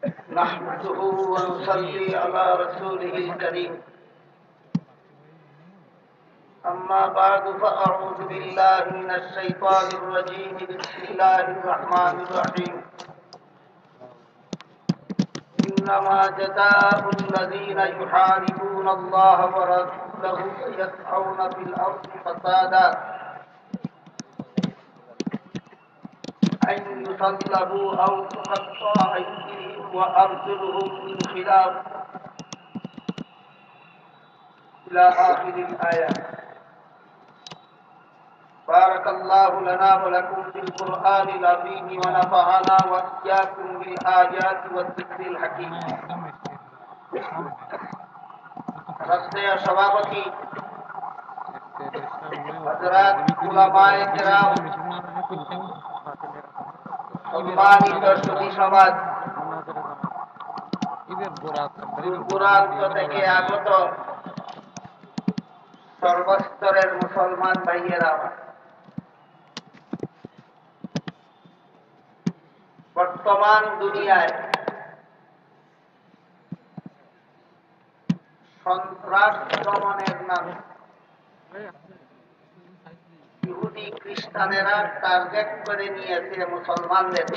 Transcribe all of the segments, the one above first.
نحمده ونصلي على رسوله الكريم أما بعد فأعوذ بالله من الشيطان الرجيم بسم الله الرحمن الرحيم إنما جزاء الذين يحاربون الله ورسوله ويسعون في الأرض فسادا أن يصلبوا أو تقطع أيديهم وأرجلهم من خلاف إلى آخر الآية. بارك الله لنا ولكم في القرآن العظيم ونفعنا وإياكم بالآيات والذكر الحكيم. রাষ্ট্রীয় সভাপতি হযরত উলামায়ে কেরাম, সম্মানিত সুধী সমাজ, দূর-দূরান্ত থেকে আগত সর্বস্তরের মুসলমান ভাইয়েরা, বর্তমান দুনিয়ায় সন্ত্রাস দমনের নামে ইহুদি খ্রিস্টানেরা টার্গেট করে নিয়েছে মুসলমানদের।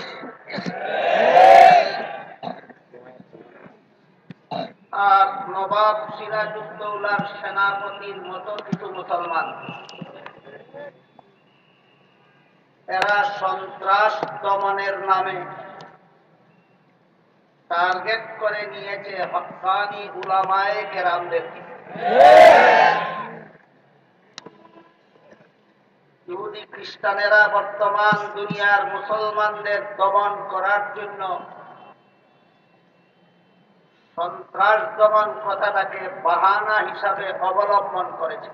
আর নবাব সিরাজউদ্দৌলার সেনাপতির মতো কিছু মুসলমান, এরা সন্ত্রাস দমনের নামে টার্গেট করে নিয়েছে হক্কানি উলামায়ে কেরামদেরকে। ইহুদি খ্রিস্টানেরা বর্তমান দুনিয়ার মুসলমানদের দমন করার জন্য সন্ত্রাস দমন কথাটাকে বাহানা হিসাবে অবলম্বন করেছে।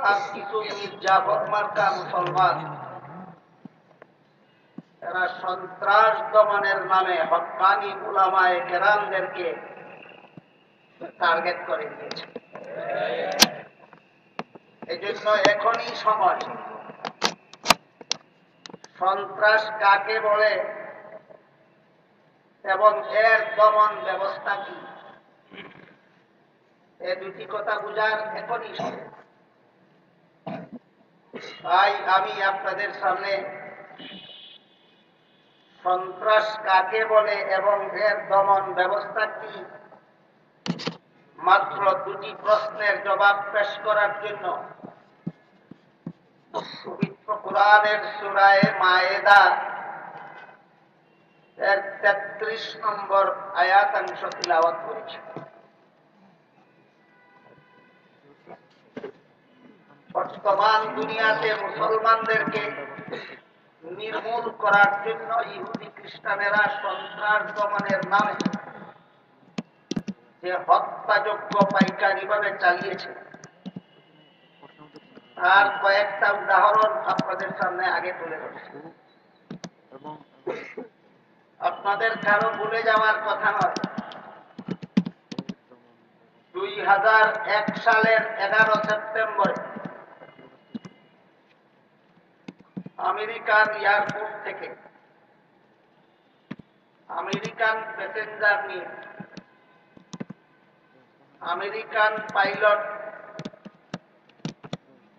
আর কিছু মির্জাফর মার্কা মুসলমান, এরা সন্ত্রাস দমনের নামে হক্কানি উলামায়ে কেরামদেরকে টার্গেট করে দিয়েছে। এজন্য এখনই সময় সন্ত্রাস কাকে বলে এবং এর দমন ব্যবস্থা কি, এ দুটি কথা বুঝার এখনই সময়। তাই আমি আপনাদের সামনে সন্ত্রাস কাকে বলে এবং এর দমন ব্যবস্থা কি মাত্র দুটি প্রশ্নের জবাব পেশ করার জন্য পবিত্র কুরআনের সূরা মায়েদা এর 33 নম্বর আয়াতাংশ তিলাওয়াত করেছি। বর্তমান দুনিয়াতে মুসলমানদেরকে নির্মূল করার জন্য ইহুদি খ্রিস্টানেরা সন্ত্রাস দমনের নামে যে হত্যাযজ্ঞ পাইকারিভাবে চালিয়েছে, তার কয়েকটা উদাহরণ আপনাদের সামনে আগে তুলে ধরছি। আপনাদের কারো ভুলে যাওয়ার কথা নয়, 2001 সালের 11 সেপ্টেম্বর আমেরিকান এয়ারপোর্ট থেকে আমেরিকান প্যাসেঞ্জার নিয়ে আমেরিকান পাইলট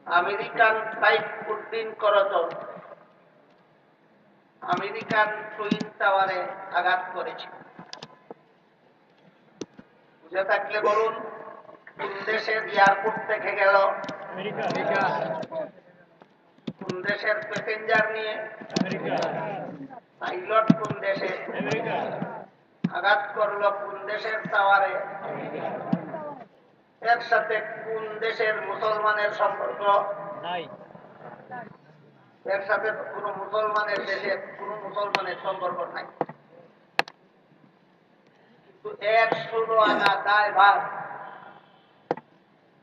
আমেরিকান ফ্লাইট উড্ডীন করত আমেরিকান টুইন টাওয়ারে আঘাত করেছে। বুঝে থাকলে বলুন, কোন দেশের এয়ারপোর্ট থেকে গেল? আমেরিকা। কোন দেশের প্যাসেঞ্জার নিয়ে? আমেরিকা। পাইলট কোন দেশে? আমেরিকা। আঘাত করলো কোন দেশের টাওয়ারে? আমেরিকা। এর সাথে কোন দেশের মুসলমানের সম্পর্ক নাই? এর সাথে কোন মুসলমানের দেশে কোন মুসলমানের সম্পর্ক নাই। কিন্তু এর শুরু আনা দায়ভার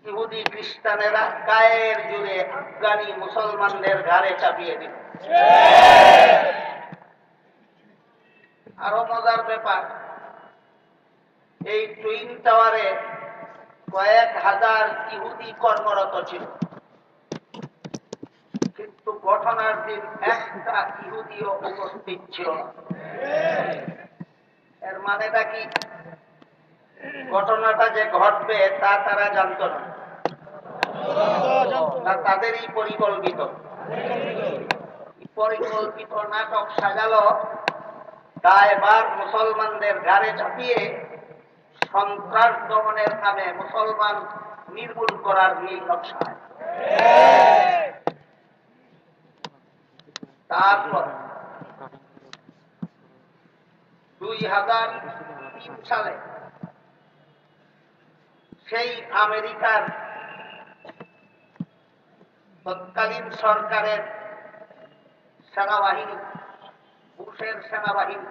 ইহুদি খ্রিস্টানেরা গায়ের জুড়ে আফগানি মুসলমানদের ঘাড়ে চাপিয়ে দিল। আরো মজার ব্যাপার, এই টুইন টাওয়ারে কয়েক হাজার ইহুদি কর্মরত ছিল, কিন্তু ঘটনার দিন একটা ইহুদিও উপস্থিত ছিল না। এর মানেটা কি? ঘটনাটা যে ঘটবে তা তারা জানত না, তাদেরই পরিকল্পিত নাটক সাজালো দায়ভার মুসলমানদের ঘাড়ে চাপিয়ে সন্ত্রাস দমনের নামে মুসলমান নির্মূল করার নীল নকশায়। তারপর 2003 সালে সেই আমেরিকার তৎকালীন সরকারের সেনাবাহিনী, বুশের সেনাবাহিনী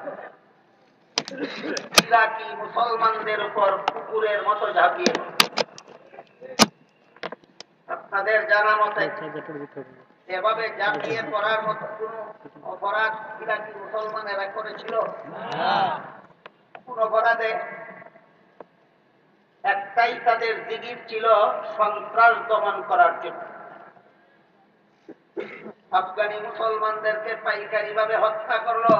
ইরাকি মুসলমানদের উপর কুকুরের মতো ঝাঁপিয়ে। আপনাদের জানা মতে এভাবে ঝাঁপিয়ে পড়ার মতো কোন অপরাধ ইরাকি মুসলমানেরা করেছিল? কোন অপরাধে? একটাই তাদের জিগির ছিল, সন্ত্রাস দমন করার জন্য। আফগানি মুসলমানদেরকে পাইকারি ভাবে হত্যা করলো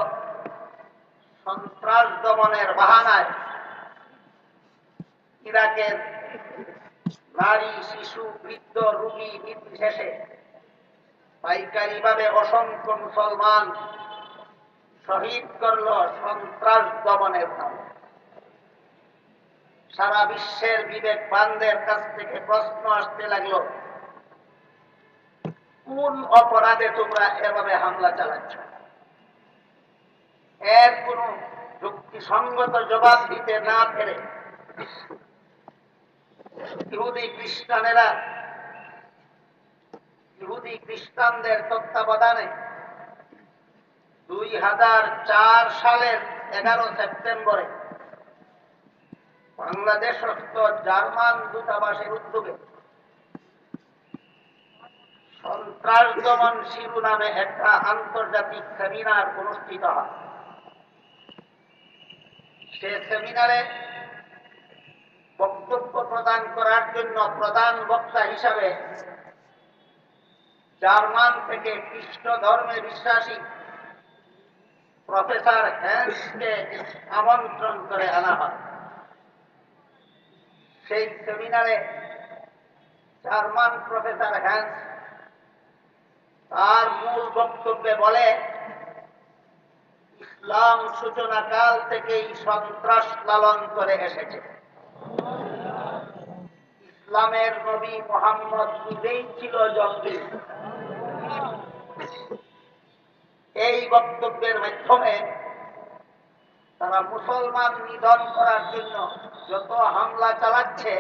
সন্ত্রাস দমনের বাহানায়। ইরাকের নারী, শিশু, বৃদ্ধ, রোগী নির্বিশেষে পাইকারি ভাবে অসংখ্য মুসলমান শহীদ করল সন্ত্রাস দমনের নামে। সারা বিশ্বের বিবেকবানদের কাছ থেকে প্রশ্ন আসতে লাগলো, কোন অপরাধে তোমরা এভাবে হামলা চালাচ্ছ? এর কোন যুক্তিসঙ্গত জবাব দিতে না পেরে ইহুদি খ্রিস্টানদের তত্ত্বাবধানে 2004 সালের 11 সেপ্টেম্বরে বাংলাদেশস্থ জার্মান দূতাবাসের উদ্যোগে সন্ত্রাস দমন শিরোনামে একটা আন্তর্জাতিক সেমিনার অনুষ্ঠিত হয়। সে সেমিনারে বক্তব্য প্রদান করার জন্য প্রধান বক্তা হিসাবে জার্মান থেকে খ্রিস্ট ধর্মে বিশ্বাসী প্রফেসর হ্যান্সকে আমন্ত্রণ করে আনা হয়। সেই সেমিনারে জার্মান প্রফেসর হ্যান্স তার মূল বক্তব্যে বলে, ইসলাম সূচনাকাল থেকেই সন্ত্রাস লালন করে এসেছে। ইসলামের নবী মুহাম্মদ নিজেই ছিল জঙ্গি। এই বক্তব্যের মাধ্যমে তারা মুসলমান নিধন করার জন্য যত হামলা চালাচ্ছে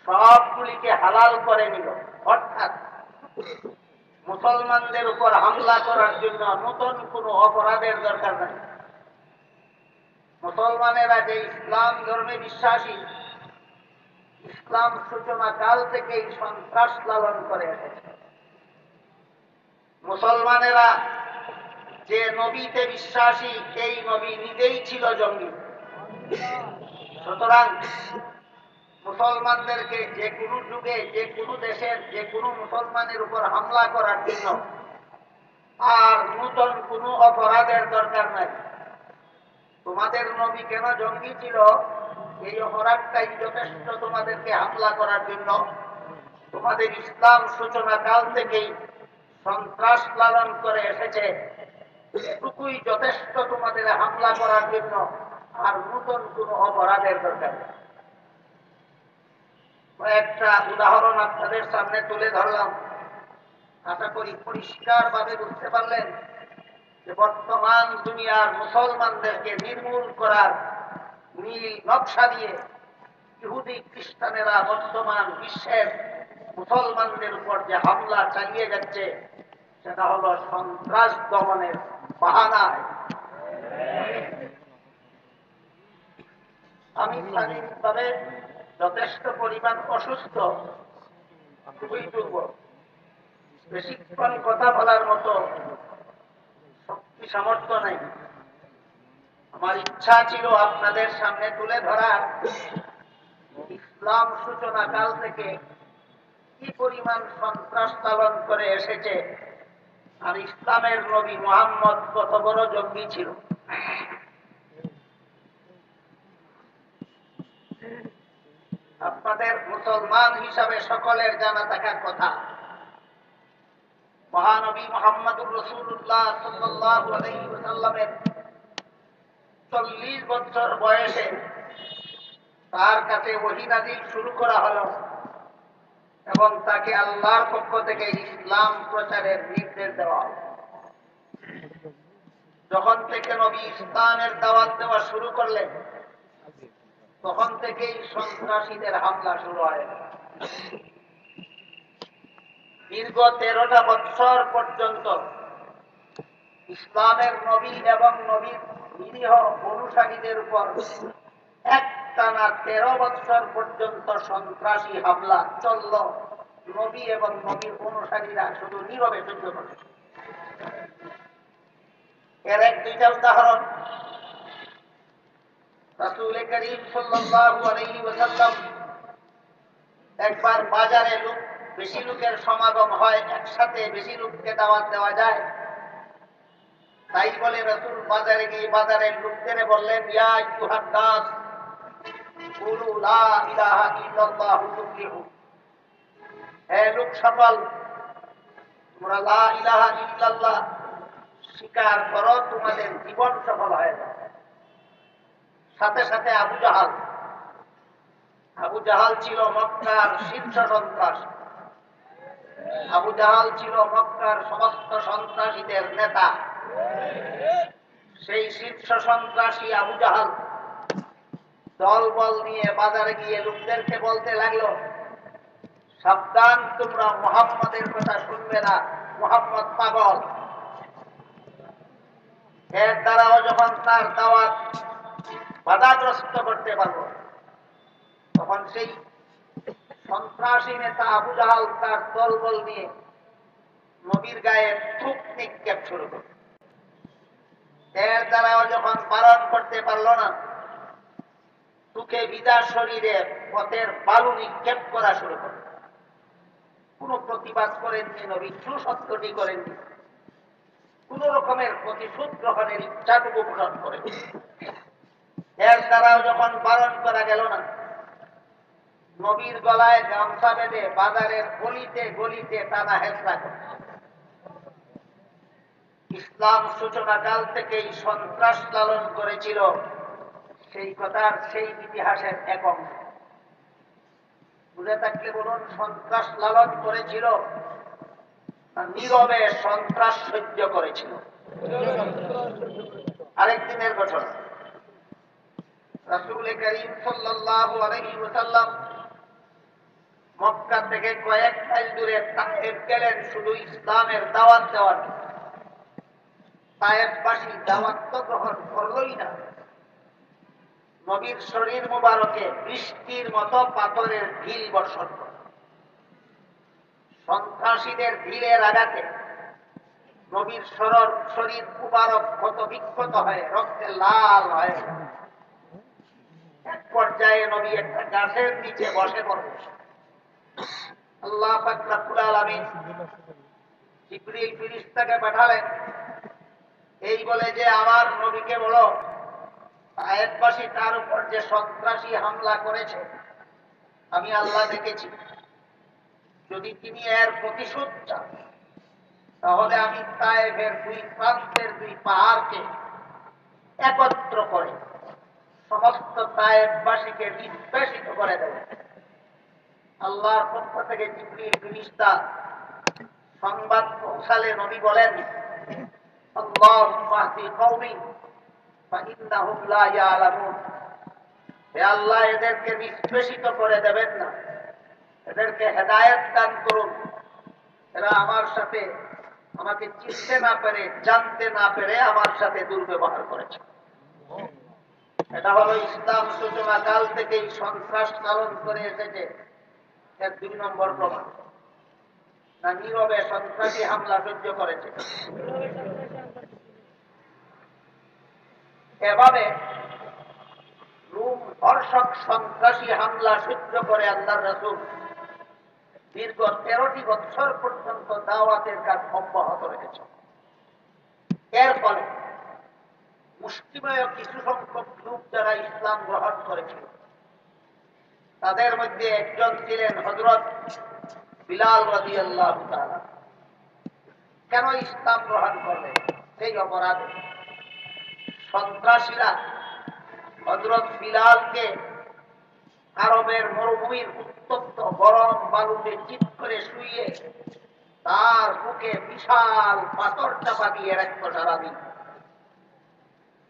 সবগুলিকে হালাল করে নিল। অর্থাৎ মুসলমানদের উপর হামলা করার জন্য নতুন কোনো অপরাধের দরকার নাই। মুসলমানেরা যে ইসলাম ধর্মে বিশ্বাসী, ইসলাম সূচনা কাল থেকেই সন্ত্রাস লালন করে এসেছে। মুসলমানেরা যে নবীতে বিশ্বাসী, এই নবী নিজেই ছিল জঙ্গি। সুতরাং মুসলমানদেরকে যে কোনো যুগে, যে কোনো দেশের যে কোনো মুসলমানের উপর হামলা করার জন্য আর নতুন কোনো অপরাধের দরকার নাই। তোমাদের নবী কেন জঙ্গি ছিল, এই অপরাধটাই যথেষ্ট তোমাদেরকে হামলা করার জন্য। তোমাদের ইসলাম সূচনা কাল থেকেই সন্ত্রাস লালন করে এসেছে, এটুকুই যথেষ্ট তোমাদের হামলা করার জন্য, আর নতুন কোনো অপরাধের দরকার নেই। একটা উদাহরণ আপনাদের সামনে তুলে ধরলাম। আশা করি পরিষ্কার ভাবে বুঝতে পারলেন যে বর্তমান দুনিয়ার মুসলমানদেরকে নির্মূল করার নীল নকশা দিয়ে ইহুদি খ্রিস্টানেরা বর্তমান বিশ্বের মুসলমানদের উপর যে হামলা চালিয়ে যাচ্ছে, সেটা হলো সন্ত্রাস দমনের বাহানায়। আমি শারীরিকভাবে যথেষ্ট পরিমাণ অসুস্থ, খুবই দুর্বল, বেশিক্ষণ কথা বলার মতো শক্তি সামর্থ্য নেই। আমার ইচ্ছা ছিল আপনাদের সামনে তুলে ধরার ইসলাম সূচনা কাল থেকে কি পরিমাণ সন্ত্রাস পালন করে এসেছে আর ইসলামের নবী মুহাম্মদ কত বড় জঙ্গি ছিল। আপনাদের মুসলমান হিসাবে সকলের জানা থাকার কথা, মহানবী মুহাম্মদুর রাসূলুল্লাহ সাল্লাল্লাহু আলাইহি ওয়াসাল্লামের 40 বছর বয়সে তার কাছে ওহী নাযিল শুরু করা হলো এবং তাকে আল্লাহর পক্ষ থেকে ইসলাম প্রচারের নির্দেশ দেওয়া হলো। যখন থেকে নবী ইসলামের দাওয়াত দেওয়া শুরু করলেন, তখন থেকেই সন্ত্রাসীদের হামলা শুরু হয়। দীর্ঘ 13টা বছর পর্যন্ত ইসলামের নবী এবং নবীর নিরীহ অনুসারীদের উপর একটানা 13 বছর পর্যন্ত সন্ত্রাসী হামলা চলল। নবী এবং নবীর অনুসারীরা শুধু নীরবে সহ্য করে। এর এক দুইটা উদাহরণ, রাসূল করিম সাল্লাল্লাহু আলাইহি ওয়াসাল্লাম একবার বাজারে বেশি লোকের সমাগম হয়, একসাথে বেশি লোককে দাওয়াত দেওয়া যায়, তাই বলে রাসূল বাজারে গিয়ে বাজারের লোকদের বললেন, ইয়া আইয়ুহান নাস কুলু লা ইলাহা ইল্লাল্লাহু তুফলিহু। হে লোক সকল, তোমরা লা ইলাহা ইল্লাল্লাহ স্বীকার করো, তোমাদের জীবন সফল হয়ে যাবে। সাথে সাথে আবু জাহাল ছিল মক্কার শীর্ষ সন্ত্রাস। আবু জাহাল ছিল মক্কার সমস্ত সন্ত্রাসীদের নেতা। সেই শীর্ষ সন্ত্রাসী আবু জাহাল দলবল নিয়ে বাজারে গিয়ে লোকদেরকে বলতে লাগলো, সাবধান, তোমরা মুহাম্মদের কথা শুনবে না, মুহাম্মদ পাগল। এর দ্বারাও যখন তার দাওয়াত বাধাগ্রস্ত করতে পারবো, তখন সেই সন্ত্রাসী নেতা আবু জাহাল তার দলবল নিয়ে নবীর গায়ে থুক নিক্ষেপ শুরু করল। এর দ্বারাও যখন বারণ করতে পারল না, থুকে ভিজা শরীরে পথের বালু নিক্ষেপ করা শুরু করল। কোন প্রতিবাদ করেননি নবী, সুসত্যটি করেননি, কোন রকমের প্রতিশোধ গ্রহণের ইচ্ছাটুকু পোষণ করেন। এর দ্বারাও যখন বারণ করা গেল না, নবীর গলায় গামছা বেঁধে বাজারের গলিতে গলিতে টানা হেঁচড়া করে। ইসলাম সূচনাকাল থেকেই সন্ত্রাস লালন করেছিল, সেই কথার সেই ইতিহাসের এক অংশ। বুঝে থাকলে বলুন, সন্ত্রাস লালন করেছিল, নীরবে সন্ত্রাস সহ্য করেছিল। আরেকদিনের ঘটনা, রাসূল করিম সাল্লাল্লাহু আলাইহি ওয়াসাল্লাম মক্কা থেকে কয়েক মাইল দূরে তায়েফ গেলেন শুধু ইসলামের দাওয়াত দেওয়ার। তায়েফবাসী দাওয়াত তো গ্রহণ করলই না, নবীর শরীর মুবারকে বৃষ্টির মতো পাথরের ঢিল বর্ষণ করে। সন্ত্রাসীদের ঢিলের আঘাতে নবীর শরীর মুবারক ক্ষত বিক্ষত হয়ে রক্তে লাল হয়ে এক পর্যায়ে নবী একটা গাছের নিচে বসে পড়লেন। আল্লাহ পাক রব্বুল আলামিন জিবরীল ফেরেশতাকে পাঠালেন, এই বলে যে আমার নবীকে বলো, তায়েফবাসী তার উপর যে সন্ত্রাসী হামলা করেছে, আমি আল্লাহ দেখেছি। যদি তিনি এর প্রতিশোধ চান, তাহলে আমি তায়েফের দুই প্রান্তের দুই পাহাড়কে একত্র করে সমস্ত তায়েফবাসীকে নিষ্পেষিত করে দেব। আল্লাহর পক্ষ থেকে জিবরীল ফেরেশতা সংবাদ পৌঁছালে নবী বলেন, আল্লাহুম্মা আহদি কওমি ফাইন্নাহুম লা ইয়ালামুন। হে আল্লাহ, এদেরকে নিষ্পেষিত করে দেবেন না, এদেরকে হেদায়েত দান করুন। এরা আমাকে চিনতে না পেরে, জানতে না পেরে আমার সাথে দুর্ব্যবহার করেছে। এটা হলো ইসলাম সূচনা কাল থেকেই সন্ত্রাস লালন করে এসেছে এর 2 নম্বর প্রমাণ। না নীরবে সন্ত্রাসী হামলা সহ্য করেছে। এভাবে রুম ধর্ষক সন্ত্রাসী হামলা সহ্য করে আল্লাহর রাসূল দীর্ঘ 13টি বছর পর্যন্ত দাওয়াতের কাজ অব্যাহত রেখেছে। এর ফলে মুষ্টিমেয় কিছু সংখ্যক লোক যারা ইসলাম গ্রহণ করেছিল, তাদের মধ্যে একজন ছিলেন হযরত বিলাল রাদিয়াল্লাহু তাআলা। কেন ইসলাম গ্রহণ করলেন? সেই অপরাধে সন্ত্রাসীরা হযরত বিলালকে আরবের মরুভূমির উত্তপ্ত গরম বালুতে চিৎ করে শুইয়ে তার বুকে বিশাল পাথর চাপা দিয়ে রাখত সারাদিন।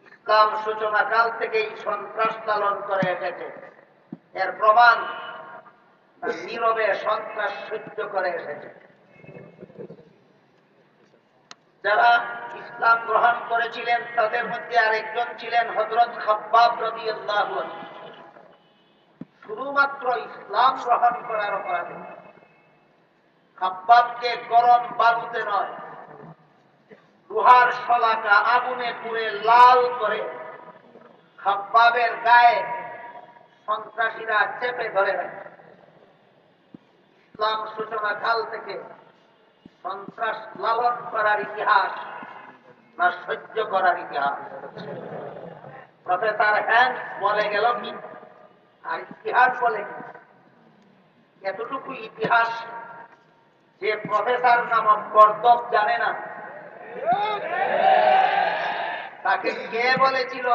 ইসলাম সূচনাকাল থেকেই সন্ত্রাস লালন করে এসেছে। এর প্রমাণ নীরবে সন্ত্রাস সহ্য করে এসেছে। যারা ইসলাম গ্রহণ করেছিলেন তাদের মধ্যে আরেকজন ছিলেন হযরত খাব্বাব রাদিয়াল্লাহু আনহু। শুধুমাত্র ইসলাম গ্রহণ করার অপরাধে খাব্বাবকে গরম বালুতে নয়, লোহার শলাকা আগুনে পুড়ে লাল করে খাব্বাবের গায়ে সন্ত্রাসীরা চেপে ধরে রাখে। ইসলাম সূচনা কাল থেকে সন্ত্রাস লালন করার ইতিহাস না সহ্য করার ইতিহাস? প্রফেসর হ্যান্স বলে গেল কি, আর ইতিহাস বলে কি? এতটুকু ইতিহাস যে প্রফেসর নামক গর্দভ জানে না, তাকে কে বলেছিল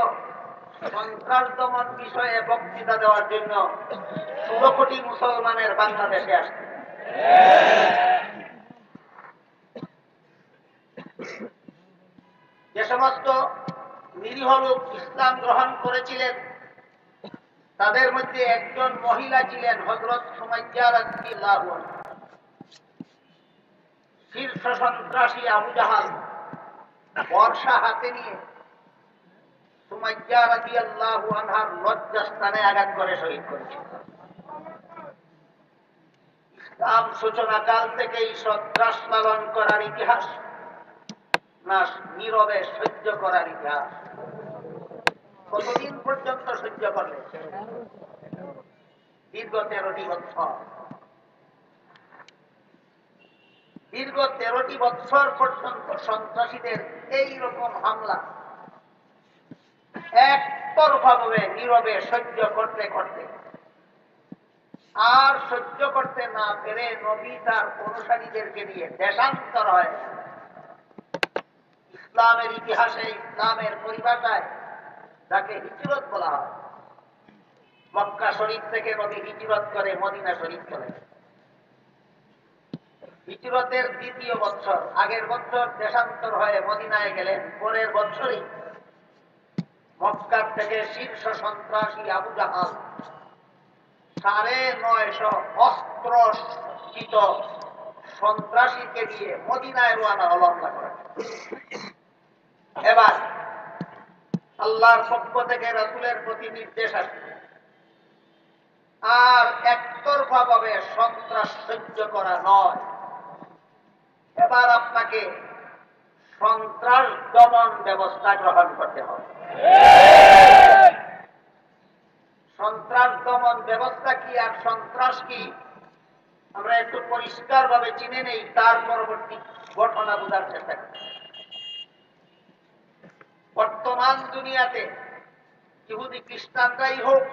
সন্ত্রাস দমন বিষয়ে বক্তৃতা দেওয়ার জন্য 16 কোটি মুসলমানের বাংলাদেশে আসছে? যে সমস্ত নিরীহ লোক ইসলাম গ্রহণ করেছিলেন তাদের মধ্যে একজন মহিলা ছিলেন হযরত সুমাইয়া রাদিয়াল্লাহু আনহা। শীর্ষ সন্ত্রাসী আবু জাহাল বর্ষা হাতে নিয়ে সুমাইয়া রাদিয়াল্লাহু আনহার লজ্জাস্থানে আঘাত করে শহীদ করেছে। ইসলাম সূচনাকাল থেকেই সন্ত্রাস লালন করার ইতিহাস না নীরবে সহ্য করার ইতিহাস? কতদিন পর্যন্ত সহ্য করলে? দীর্ঘ 13টি বছর। দীর্ঘ 13টি বছর পর্যন্ত সন্ত্রাসীদের এইরকম হামলা একতরফাভাবে নীরবে সহ্য করতে করতে আর সহ্য করতে না পেরে নবী তার অনুসারীদেরকে নিয়ে দেশান্তর হয়। ইসলামের ইতিহাসে, ইসলামের পরিভাষায় যাকে হিজরত বলা হয়। মক্কা শরীফ থেকে নবী হিজরত করে মদিনা শরীফ চলে। হিজরতের দ্বিতীয় বছর, আগের বছর দেশান্তর হয়ে মদিনায় গেলেন, পরের বছরই মক্কার থেকে শীর্ষ সন্ত্রাসী আবু জাহাল 950 অস্ত্র সজ্জিত সন্ত্রাসীকে দিয়ে মদিনায় রওনা হল হামলা করে। এবার আল্লাহর পক্ষ থেকে রাসূলের প্রতি নির্দেশ আসছে, আর একতরফা ভাবে সন্ত্রাস সহ্য করা নয়, এবার আপনাকে সন্ত্রাস দমন ব্যবস্থা গ্রহণ করতে হবে। সন্ত্রাস দমন ব্যবস্থা কি আর সন্ত্রাস কি আমরা একটু পরিষ্কার ভাবে চিনে নেই, তার পরবর্তী ঘটনা বোঝার চেষ্টা করি। বর্তমান দুনিয়াতে ইহুদি খ্রিস্টানরাই হোক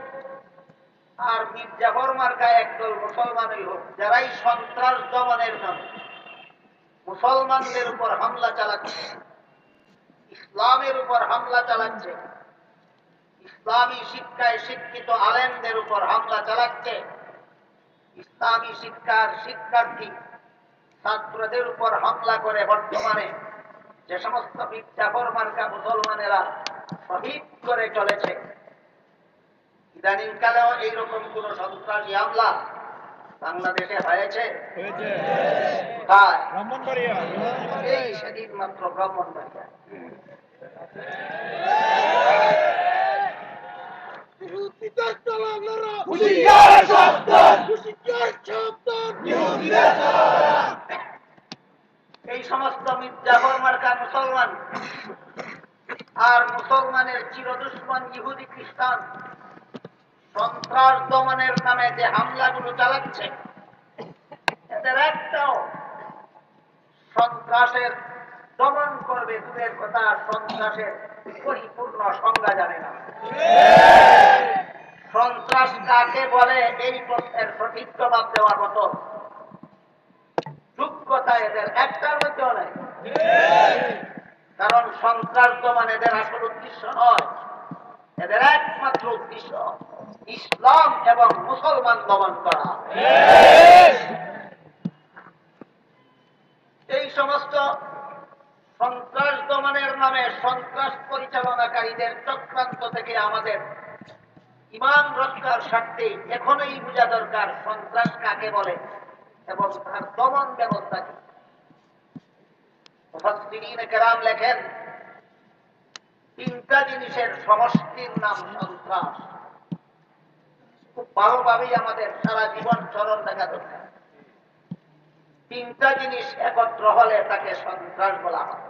আর মীর জাফর মার্কায় একদল মুসলমানই হোক, যারাই সন্ত্রাস দমনের নামে মুসলমানদের উপর হামলা চালাচ্ছে, ইসলামের উপর হামলা চালাচ্ছে, ইসলামী শিক্ষায় শিক্ষিত আলেমদের উপর হামলা চালাচ্ছে, ইসলামী শিক্ষার শিক্ষার্থী ছাত্রদের উপর হামলা করে বর্তমানে যে সমস্ত মীর জাফর মার্কা মুসলমানেরা শহীদ করে চলেছে, ইদানিং কালেও এইরকম কোন সন্ত্রাসী হামলা বাংলাদেশে হয়েছে? এই সেদিন মাত্র ব্রাহ্মণবাড়িয়া। এই সমস্ত মীর জাফর মার্কা মুসলমান আর মুসলমানের চিরদুশ্মন ইহুদি খ্রিস্টান সন্ত্রাস দমনের নামে যে হামলাগুলো চালাচ্ছে, এদের একটাও সন্ত্রাসের দমন করবে দূরের কথা, সন্ত্রাসের পরিপূর্ণ সংজ্ঞা জানে না। সন্ত্রাস কাকে বলে এই প্রশ্নের সঠিক জবাব দেওয়ার মতো যোগ্যতা এদের একটার মধ্যেও নেই। কারণ সন্ত্রাস দমন এদের আসল উদ্দেশ্য নয়, এদের একমাত্র উদ্দেশ্য ইসলাম এবং মুসলমান দমন করা। এই সমস্ত সন্ত্রাস দমনের নামে সন্ত্রাস পরিচালনাকারীদের চক্রান্ত থেকে আমাদের ঈমান রক্ষার স্বার্থে এখনই বোঝা দরকার সন্ত্রাস কাকে বলে এবং তার দমন ব্যবস্থা কি। মুফাসসিরিনে কেরাম লেখেন, তিনটা জিনিসের সমষ্টির নাম সন্ত্রাস। খুব ভালোভাবেই আমাদের সারা জীবন চরণ দেখা দরকার। তিনটা জিনিস একত্র হলে তাকে সন্ত্রাস বলা হয়।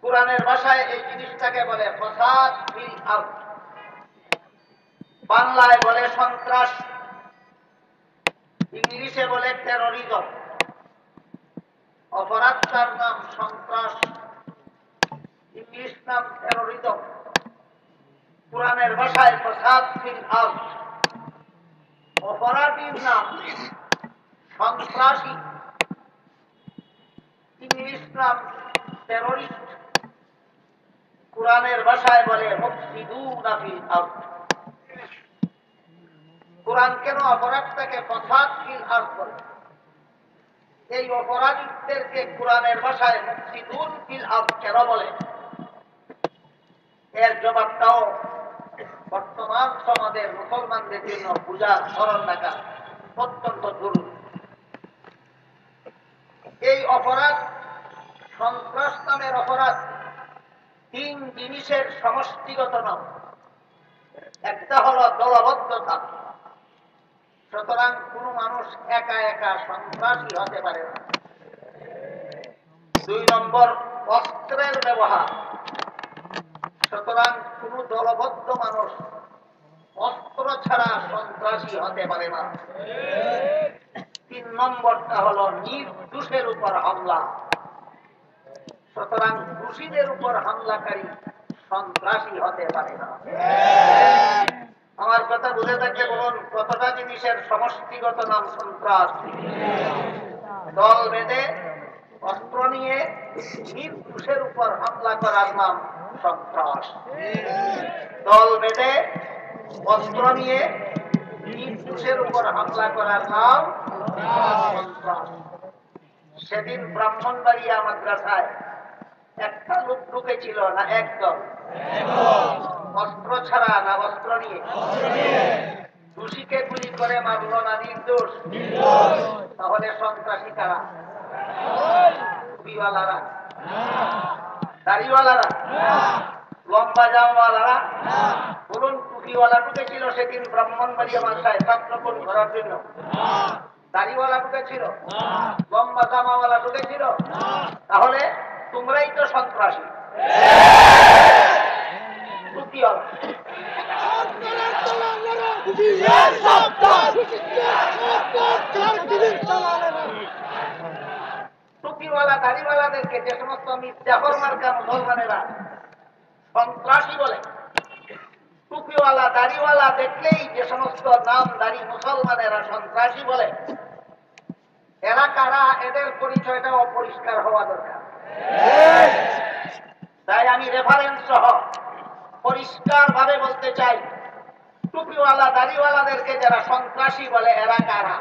কোরআনের ভাষায় এই জিনিসটাকে বলে ফাসাদ ফিল আরদ, বাংলায় বলে সন্ত্রাস, ইংলিশে বলে টেরোরিজম। অপরাধটার নাম সন্ত্রাস, ইংলিশ নাম টেরোরিজম। কোরআনের ভাষায় ফাসাদ ফিল আরদ, অপরাধীর নাম সন্ত্রাসী, ইংলিশ নাম টেরোরিস্ট। কোরআনের ভাষায় বলে মুফসিদুনা ফিল আরদ। কোরআন কেন অপরাধটাকে ফাসাদ ফিল আরদ বলে? এই অপরাধীদেরকে কোরআনের ভাষায় মুফসিদুন ফিল আরদ কেন বলে? এর জবাবটাও বর্তমান সমাজের মুসলমানদের জন্য বুঝার স্মরণ রাখা অত্যন্ত জরুরি। এই অপরাধ, সন্ত্রাস নামের অপরাধ, তিন জিনিসের সমষ্টিগত নাম। একটা হলো দলবদ্ধতা, সুতরাং কোন মানুষ একা একা সন্ত্রাসী হতে পারে না। 2 নম্বর অস্ত্রের ব্যবহার, সুতরাং কোন দলবদ্ধ মানুষ অস্ত্র ছাড়া সন্ত্রাসী হতে পারে না। 3 নম্বরটা হলো নির্দোষের উপর হামলা, সুতরাং দোষীদের উপর হামলাকারী সন্ত্রাসী হতে পারে না। আমার কথা বুঝে থাকলে বলুন, কতটা জিনিসের সমষ্টিগত নাম সন্ত্রাস? দল বেঁধে অস্ত্র নিয়ে নির্দোষের উপর হামলা করার নাম সন্ত্রাস। দল বেঁধে অস্ত্র নিয়ে নির্দোষের উপর হামলা করার নাম সন্ত্রাস। সেদিন ব্রাহ্মণবাড়িয়া মাদ্রাসায় একটা লোক ঢুকেছিল না একদল? অস্ত্র ছাড়া না অস্ত্র নিয়ে? দোষীকে গুলি করে মারলো না নির্দোষ? তাহলে সন্ত্রাসী কারা? টুপিওয়ালারা, দাড়িওয়ালারা, লম্বা জামাওয়ালারা? বলুন, টুপিওয়ালা ঢুকেছিল সেদিন ব্রাহ্মণবাড়িয়া মাদ্রাসায় ছাত্রপণ করার জন্য? দাড়িওয়ালা ঢুকেছিল? লম্বা জামাওয়ালা ঢুকেছিল? তাহলে তোমরাই তো সন্ত্রাসী। টুপিওয়ালা, টুপিওয়ালা দাড়িওয়ালাদেরকে যে সমস্ত মিথ্যাখর মার্কা মুসলমানেরা সন্ত্রাসী বলে, টুপিওয়ালা দাড়িওয়ালা দেখলেই যে সমস্ত নামধারী মুসলমানেরা সন্ত্রাসী বলে, এরা কারা? এদের পরিচয়টা অপরিষ্কার হওয়া দরকার। তাই আমি রেফারেন্স সহ পরিষ্কার ভাবে বলতে চাই, টুপিওয়ালা দাড়িওয়ালাদেরকে যারা সন্ত্রাসী বলে এরা কারা?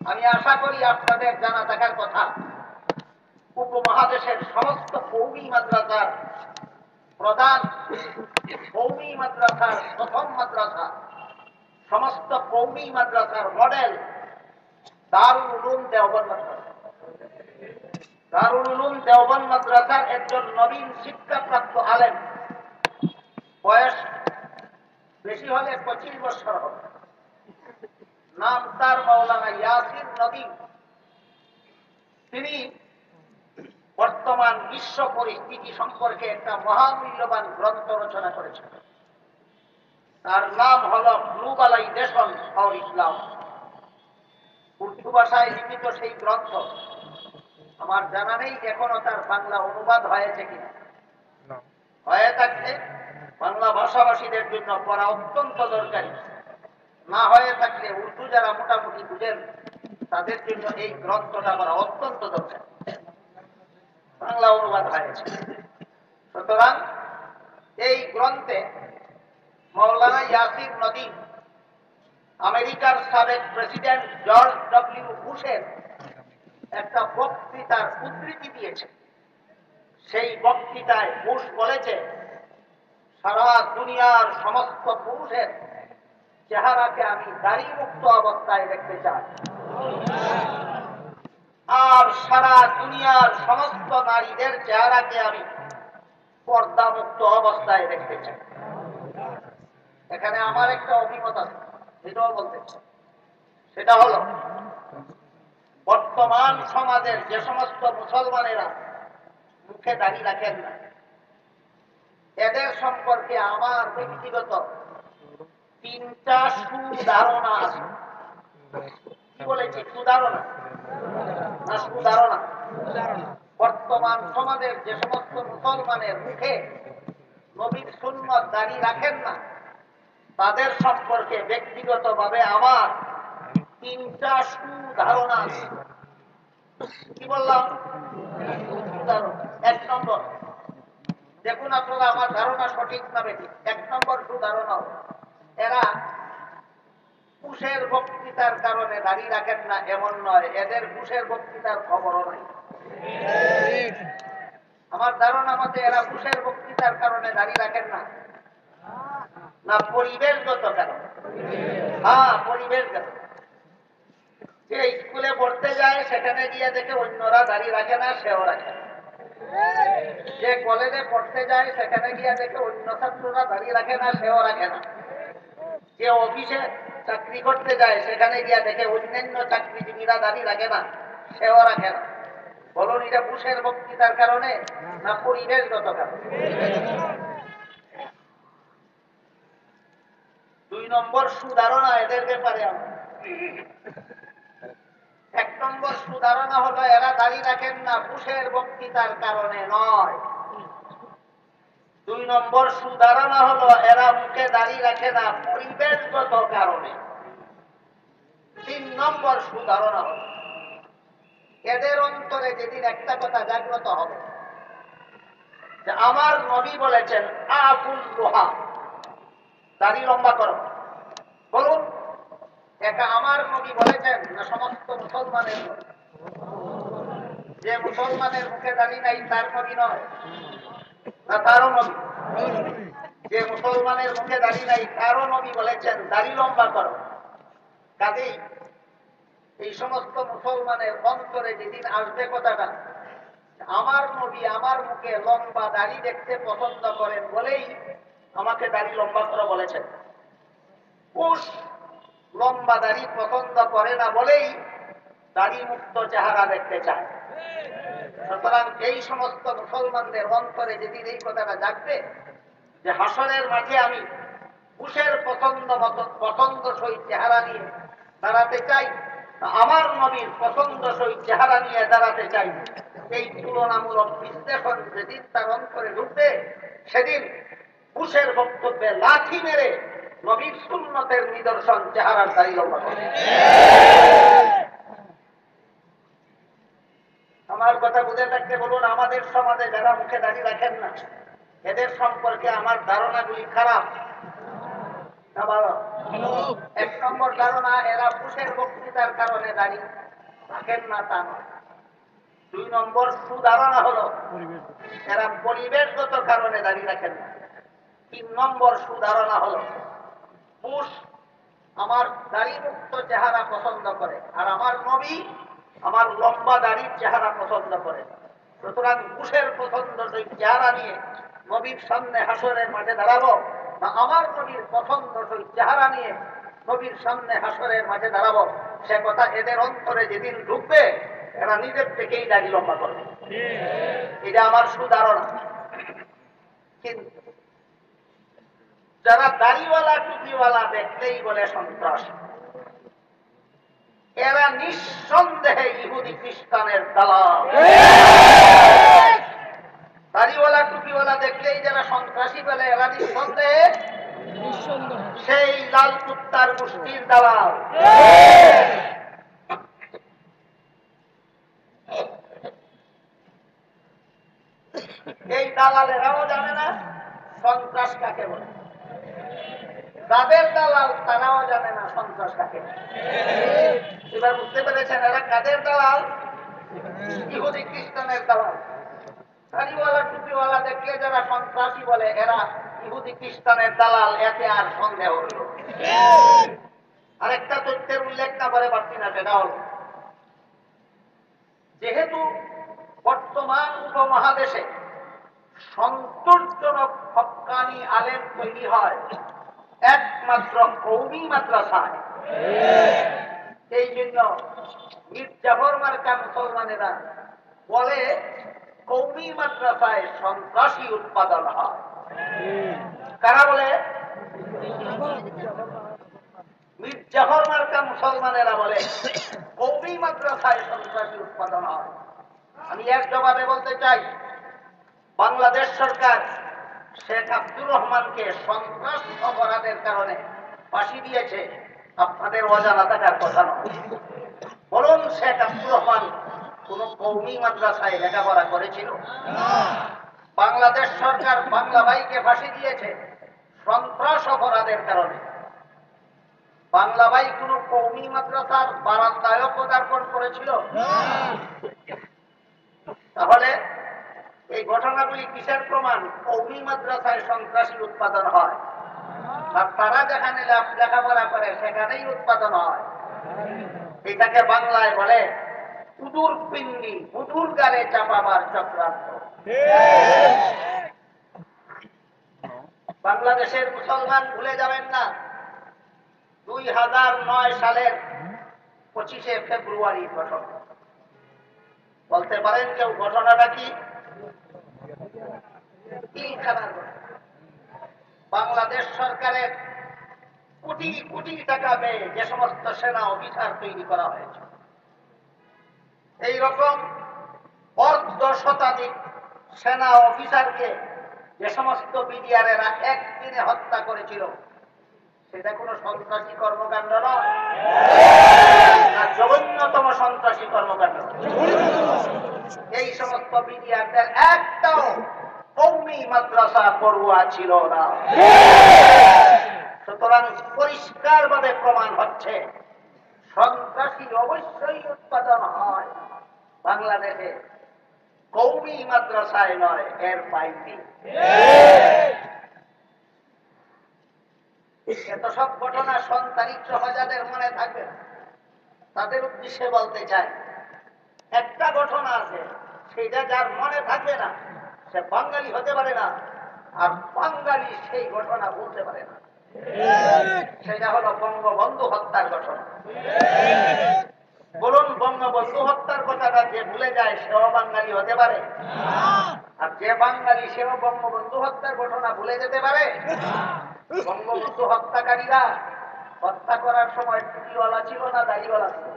আমি আশা করি আপনাদের জানা থাকার কথা, উপমহাদেশের সমস্ত কওমি মাদ্রাসার প্রধান, কওমি মাদ্রাসার প্রথম মাদ্রাসা, সমস্ত কওমি মাদ্রাসার মডেল দারুল উলুম দেওবন্দ মাদ্রাসা। দারুল উলুম দেওবন্দ মাদ্রাসার একজন নবীন শিক্ষাপ্রাপ্ত আলেম, বয়স বেশি হলে 25 বছর হবে, নাম তার মাওলানা ইয়াসির নদী। তিনি বর্তমান বিশ্ব পরিস্থিতি সম্পর্কে একটা মহামূল্যবান গ্রন্থ রচনা করেছেন। তার নাম হল গ্লোবালাইজেশন অফ ইসলাম। উর্দু ভাষায় লিখিত সেই গ্রন্থ আমার জানা নেই এখনো তার বাংলা অনুবাদ হয়েছে কিনা। হয়ে থাকলে বাংলা ভাষাভাষীদের জন্য পড়া অত্যন্ত দরকারি, না হয়ে থাকলে উর্দু যারা মোটামুটি বুঝেন তাদের জন্য এই গ্রন্থটা পড়া অত্যন্ত দরকারি। বাংলা অনুবাদ হয়েছে। সুতরাং এই গ্রন্থে মৌলানা ইয়াসির নদী আমেরিকার সাবেক প্রেসিডেন্ট জর্জ ডব্লিউ বুশের একটা বক্তৃতার উদ্ধৃতি দিয়েছে। সেই বক্তৃতায় বুশ বলেছে, সারা দুনিয়ার সমস্ত পুরুষের চেহারাকে আমি দাড়ি মুক্ত অবস্থায় দেখতে চাই, আর সারা দুনিয়ার সমস্ত নারীদের চেহারাকে আমি পর্দা মুক্ত অবস্থায় দেখতে চাই। এখানে আমার একটা অভিমত আছে, সেটাও বলতে চাই। সেটা হলো, বর্তমান সমাজের যে সমস্ত মুসলমানেরা মুখে দাড়ি রাখেন না, এদের সম্পর্কে আমার ব্যক্তিগত 3টা সুধারণা আছে। কি বলেছি? সুধারণা না সুধারণা? বর্তমান সমাজের যে সমস্ত মুসলমানের মুখে নবীর সুন্নত দাড়ি রাখেন না, তাদের সম্পর্কে ব্যক্তিগতভাবে আমার 3টা সুধারণা আছে। কি বললাম? 1 নম্বর, দেখুন আপনারা আমার ধারণা সঠিক না বেঠিক। 1 নম্বর সুধারণা, এরা বুশের বক্তৃতার কারণে দাড়ি রাখেন না এমন নয়, এদের বুশের বক্তৃতার খবরও নাই। আমার ধারণা মতে এরা বুশের বক্তৃতার কারণে দাড়ি রাখেন না, না পরিবেশগত কারণ? হ্যাঁ, পরিবেশগত। যে স্কুলে পড়তে যায় সেখানে গিয়ে দেখে অন্যরা দাড়ি রাখে না, সেও রাখে না। যে কলেজে পড়তে যায় সেখানে গিয়ে দেখে অন্য ছাত্ররা দাড়ি রাখে না, সেও রাখে না। যে অফিসে চাকরি করতে যায় সেখানে গিয়া দেখে অন্যান্য চাকরিজীবীরা দাড়ি রাখে না, সেও রাখে না। বলুন, এটা বুশের বক্তৃতার কারণে না পরিবেশগত কারণে? 2 নম্বর সুধারণা এদের ব্যাপারে আমার। 1 নম্বর সুধারণা হলো, এরা দাড়ি রাখেন না বুশের বক্তৃতার কারণে নয়। 2 নম্বর সুধারণা হলো, এরা মুখে দাড়ি রাখে না পরিবেশগত কারণে। 3 নম্বর সুধারণা হলো, এদের অন্তরে যেদিন একটা কথা জাগ্রত হবে যে আমার নবী বলেছেন আফুল লোহা, দাড়ি লম্বা করো। বলুন, এটা আমার নবী বলেছেন না সমস্ত মুসলমানের? যে মুসলমানের মুখে দাড়ি নাই তার নবী নয়, না তারও নবী? যে মুসলমানের মুখে দাড়ি নাই তারও নবী বলেছেন দাড়ি লম্বা করো। কাজেই এই সমস্ত মুসলমানের অন্তরে যেদিন আসবে কথাটা, আমার নবী আমার মুখে লম্বা দাড়ি দেখতে পছন্দ করেন বলেই আমাকে দাড়ি লম্বা করো বলেছেন, পুষ লম্বা দাড়ি পছন্দ করে না বলেই দাড়ি মুক্ত চেহারা দেখতে চায়। সুতরাং এই সমস্ত মুসলমানদের অন্তরে যেদিন এই কথাটা জাগবে যে হাসরের মাঠে আমি পুষের পছন্দসই চেহারা নিয়ে দাঁড়াতে চাই, আমার নবীর পছন্দসই চেহারা নিয়ে দাঁড়াতে চাই, এই তুলনামূলক বিশ্লেষণ যেদিন তার অন্তরে ঢুকবে, সেদিন পুষের বক্তব্যে লাথি মেরে নবীর সুন্নতের নিদর্শন চেহারার দাড়ি লম্বা করবে। আমার কথা বুঝে থাকতে বলুন, আমাদের সমাজে যারা মুখে দাড়ি রাখেন না, এদের সম্পর্কে আমার ধারণাগুলি খারাপ না ভালো? 1 নম্বর ধারণা, এরা পুষের বক্তৃতার কারণে দাড়ি রাখেন না তা নয়। 2 নম্বর সুধারণা হলো, এরা পরিবেশগত কারণে দাড়ি রাখেন না। 3 নম্বর সুধারণা হলো, পুষ আমার দাড়ি মুক্ত চেহারা পছন্দ করে, আর আমার নবী আমার লম্বা দাড়ির চেহারা পছন্দ করে। সুতরাং পুষের পছন্দসই চেহারা নিয়ে নবীর সামনে হাসরের মাঠে দাঁড়াবো, না আমার নবীর পছন্দসই চেহারা নিয়ে নবীর সামনে হাসরের মাঠে দাঁড়াবো, সে কথা এদের অন্তরে যেদিন ঢুকবে, এরা নিজের থেকেই দাড়ি লম্বা করবে। এটা আমার সুধারণা। কিন্তু যারা দাড়িওয়ালা টুপিওয়ালা দেখতেই বলে সন্ত্রাস, এরা নিঃসন্দেহে ইহুদি খ্রিস্টানের দালাল। দাড়িওয়ালা টুপিওয়ালা দেখলেই যারা সন্ত্রাসী বলে এরা নিঃসন্দেহে সেই লাল কুত্তার গোষ্ঠীর দালাল। এই দালালেরাও জানে না সন্ত্রাস কাকে বলে, যাদের দালাল তারাও জানে না সন্ত্রাস কাকে। এবার বুঝতে পেরেছেন এরা কাদের দালাল? ইহুদি খ্রিস্টানের দালাল। দাড়িওয়ালা টুপিওয়ালা দেখলে যারা সন্ত্রাসী বলে এরা ইহুদি খ্রিস্টানের দালাল, এতে আর সন্দেহ হইল। আরেকটা তথ্যের উল্লেখ না করে পারছি না, সেটা হল যেহেতু বর্তমান উপমহাদেশে সন্তোষজনক হক্কানি আলেম তৈরি হয় একমাত্র কওমি মাদ্রাসায়, এই জন্য মীর জাফর মার্কা মুসলমানেরা বলে কওমি মাদ্রাসায় সন্ত্রাসী উৎপাদন হয়। কারা বলে? মীর জাফর মার্কা মুসলমানেরা বলে কওমি মাদ্রাসায় সন্ত্রাসী উৎপাদন হয়। আমি এর জবাবে বলতে চাই, বাংলাদেশ সরকার শেখ আব্দুর রহমানকে সন্ত্রাস অপরাধের কারণে ফাঁসি দিয়েছে, আপনাদের অজানা থাকার কথা নয়। বলুন, শেখ আব্দুর রহমান কোন কওমি মাদ্রাসায় লেখাপড়া করেছিল? বাংলাদেশ সরকার বাংলা ভাইকে ফাঁসি দিয়েছে সন্ত্রাস অপরাধের কারণে। বাংলা ভাই কোন কওমি মাদ্রাসার বারান্দায় পদার্পণ করেছিল? তাহলে এই ঘটনাগুলি কিসের প্রমাণ? কওমি মাদ্রাসায় সন্ত্রাসী উৎপাদন হয়, আর তারা যেখানে লেখাপড়া করে সেখানেই উৎপাদন হয়। এটাকে বাংলায় বলে কুদুর পিণ্ডি, কুদুর গালে চাপাবার চক্রান্ত। বাংলাদেশের মুসলমান ভুলে যাবেন না 2009 সালের 25শে ফেব্রুয়ারি ঘটনা। বলতে পারেন কেউ ঘটনাটা কি? বাংলাদেশ সরকারের কোটি কোটি টাকা ব্যয়ে যে সমস্ত সেনা অফিসার তৈরি করা হয়েছে, এইরকম অর্ধ শতাধিক সেনা অফিসারকে যে সমস্ত বিডিআরেরা একদিনে হত্যা করেছিল, সেটা কোন সন্ত্রাসী কর্মকাণ্ড নয়, জঘন্যতম সন্ত্রাসী কর্মকাণ্ড। এই সমস্ত বিডিআরদের একটাও কওমি মাদ্রাসা পড়ুয়া ছিল না। সুতরাং পরিষ্কার ভাবে প্রমাণ হচ্ছে সন্ত্রাসী অবশ্যই উৎপাদন হয় বাংলাদেশে, কওমি মাদ্রাসায় নয়, এর বাইরে। এত সব ঘটনা সন্তানিক সহজাদের মনে থাকবে না। তাদের উদ্দেশ্যে বলতে চাই, একটা ঘটনা আছে সেটা যার মনে থাকবে না সে বাঙালি হতে পারে না, আর বাঙালি সেই ঘটনা বলতে পারে না। সেটা হলো বঙ্গবন্ধু হত্যার ঘটনা। বলুন, বঙ্গবন্ধু হত্যার কথাটা যে ভুলে যায় সেও বাঙালি হতে পারে? আর যে বাঙালি সেও বঙ্গবন্ধু হত্যার ঘটনা ভুলে যেতে পারে? বঙ্গবন্ধু হত্যাকারীরা হত্যা করার সময় টুপিওয়ালা ছিল না দাড়িওয়ালা ছিল?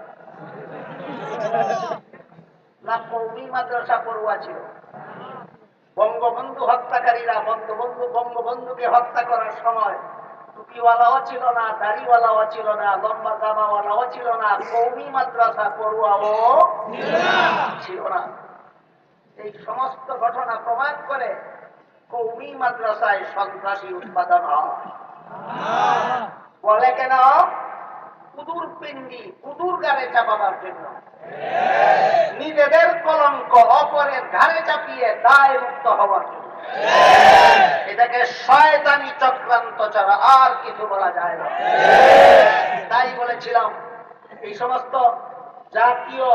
না কওমি মাদ্রাসা পড়ুয়া ছিল? বঙ্গবন্ধু হত্যাকারীরা বঙ্গবন্ধুকে হত্যা করার সময় টুপিওয়ালাও ছিল না, দাড়িওয়ালাও ছিল না, লম্বা জামাওয়ালাও ছিল না, কওমি মাদ্রাসা পড়ুয়াও ছিল না। এই সমস্ত ঘটনা প্রমাণ করে কওমি মাদ্রাসায় সন্ত্রাসী উৎপাদন হয়। বলে কেন? কুদুর পিণ্ডি, কুদুর গাড়ে চাপাবার জন্য। নিজেদের কলঙ্ক অপরের ঘাড়ে চাপিয়ে দায় মুক্ত হওয়ার জন্য। এটাকে শয়তানি চক্রান্ত ছাড়া আর কিছু বলা যায় না। তাই বলেছিলাম, এই সমস্ত জাতীয়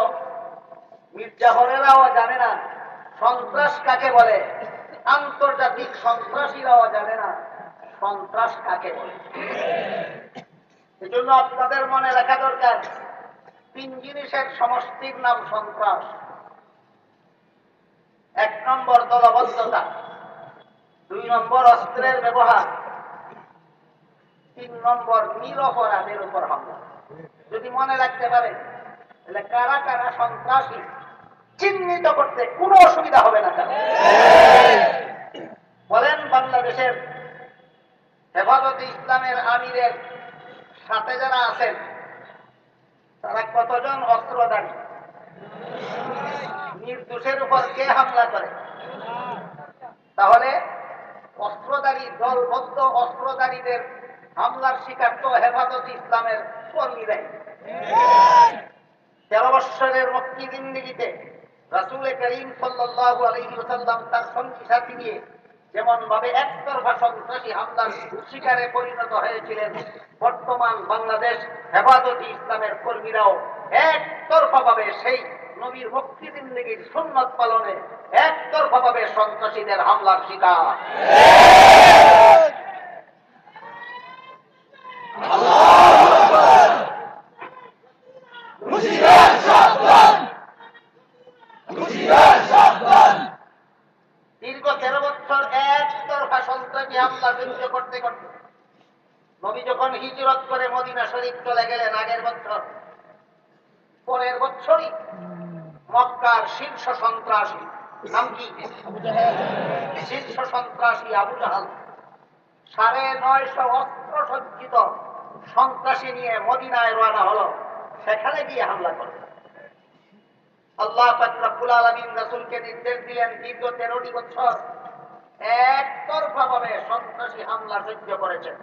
মির্জাফরেরাও জানে না সন্ত্রাস কাকে বলে, আন্তর্জাতিক সন্ত্রাসীরাও জানে না সন্ত্রাস কাকে বলে। এই জন্য আপনাদের মনে রাখা দরকার, 3 জিনিসের সমষ্টির নাম সন্ত্রাস। 1 নম্বর দলবদ্ধতা, 2 নম্বর অস্ত্রের ব্যবহার, 3 নম্বর নিরপরাধের উপর হামলা। যদি মনে রাখতে পারে কারা কারা সন্ত্রাসী চিহ্নিত করতে কোনো অসুবিধা হবে না। কেন বলেন, বাংলাদেশের হেফাজতে ইসলামের আমিরের সাথে যারা আছেন তারা কতজন অস্ত্রধারী? নির্দোষের উপর কে হামলা করে? তাহলে অস্ত্রধারী, দলবদ্ধ অস্ত্রধারীদের হামলার শিকার তো হেফাজতে ইসলামের কর্মীরাই। 13 বৎসরের মক্কি জিন্দেগিতে রাসূল করিম সাল্লাল্লাহু আলাইহি ওয়াসাল্লাম তার সঙ্গী সাথী নিয়ে যেমন ভাবে একতরফা সন্ত্রাসী হামলার শিকারে পরিণত হয়েছিলেন, বর্তমান বাংলাদেশ হেফাজতে ইসলামের কর্মীরাও একতরফা ভাবে সেই নবীর মক্কি জিন্দেগির সুন্নাত পালনে একতরফা ভাবে সন্ত্রাসীদের হামলার শিকার। দীর্ঘ 13 বছর একতরফা সন্ত্রাসী হামলা সহ্য করতে করতে নবী যখন হিজরত করে মদিনা শরীফ চলে গেলেন আগের বছর, পরের বছরই মক্কার শীর্ষ সন্ত্রাসী, নাম কি? শীর্ষ সন্ত্রাসী আবু জাহাল 950 অস্ত্র সজ্জিত সন্ত্রাসী নিয়ে মদিনায় রওনা হলো। সেখানে গিয়ে হামলা করে আল্লাহ পাক রব্বুল আলামিন রাসূলকে নির্দেশ দিলেন দীর্ঘ 13টি বছর একতরফা ভাবে সন্ত্রাসী হামলা সহ্য করেছেন।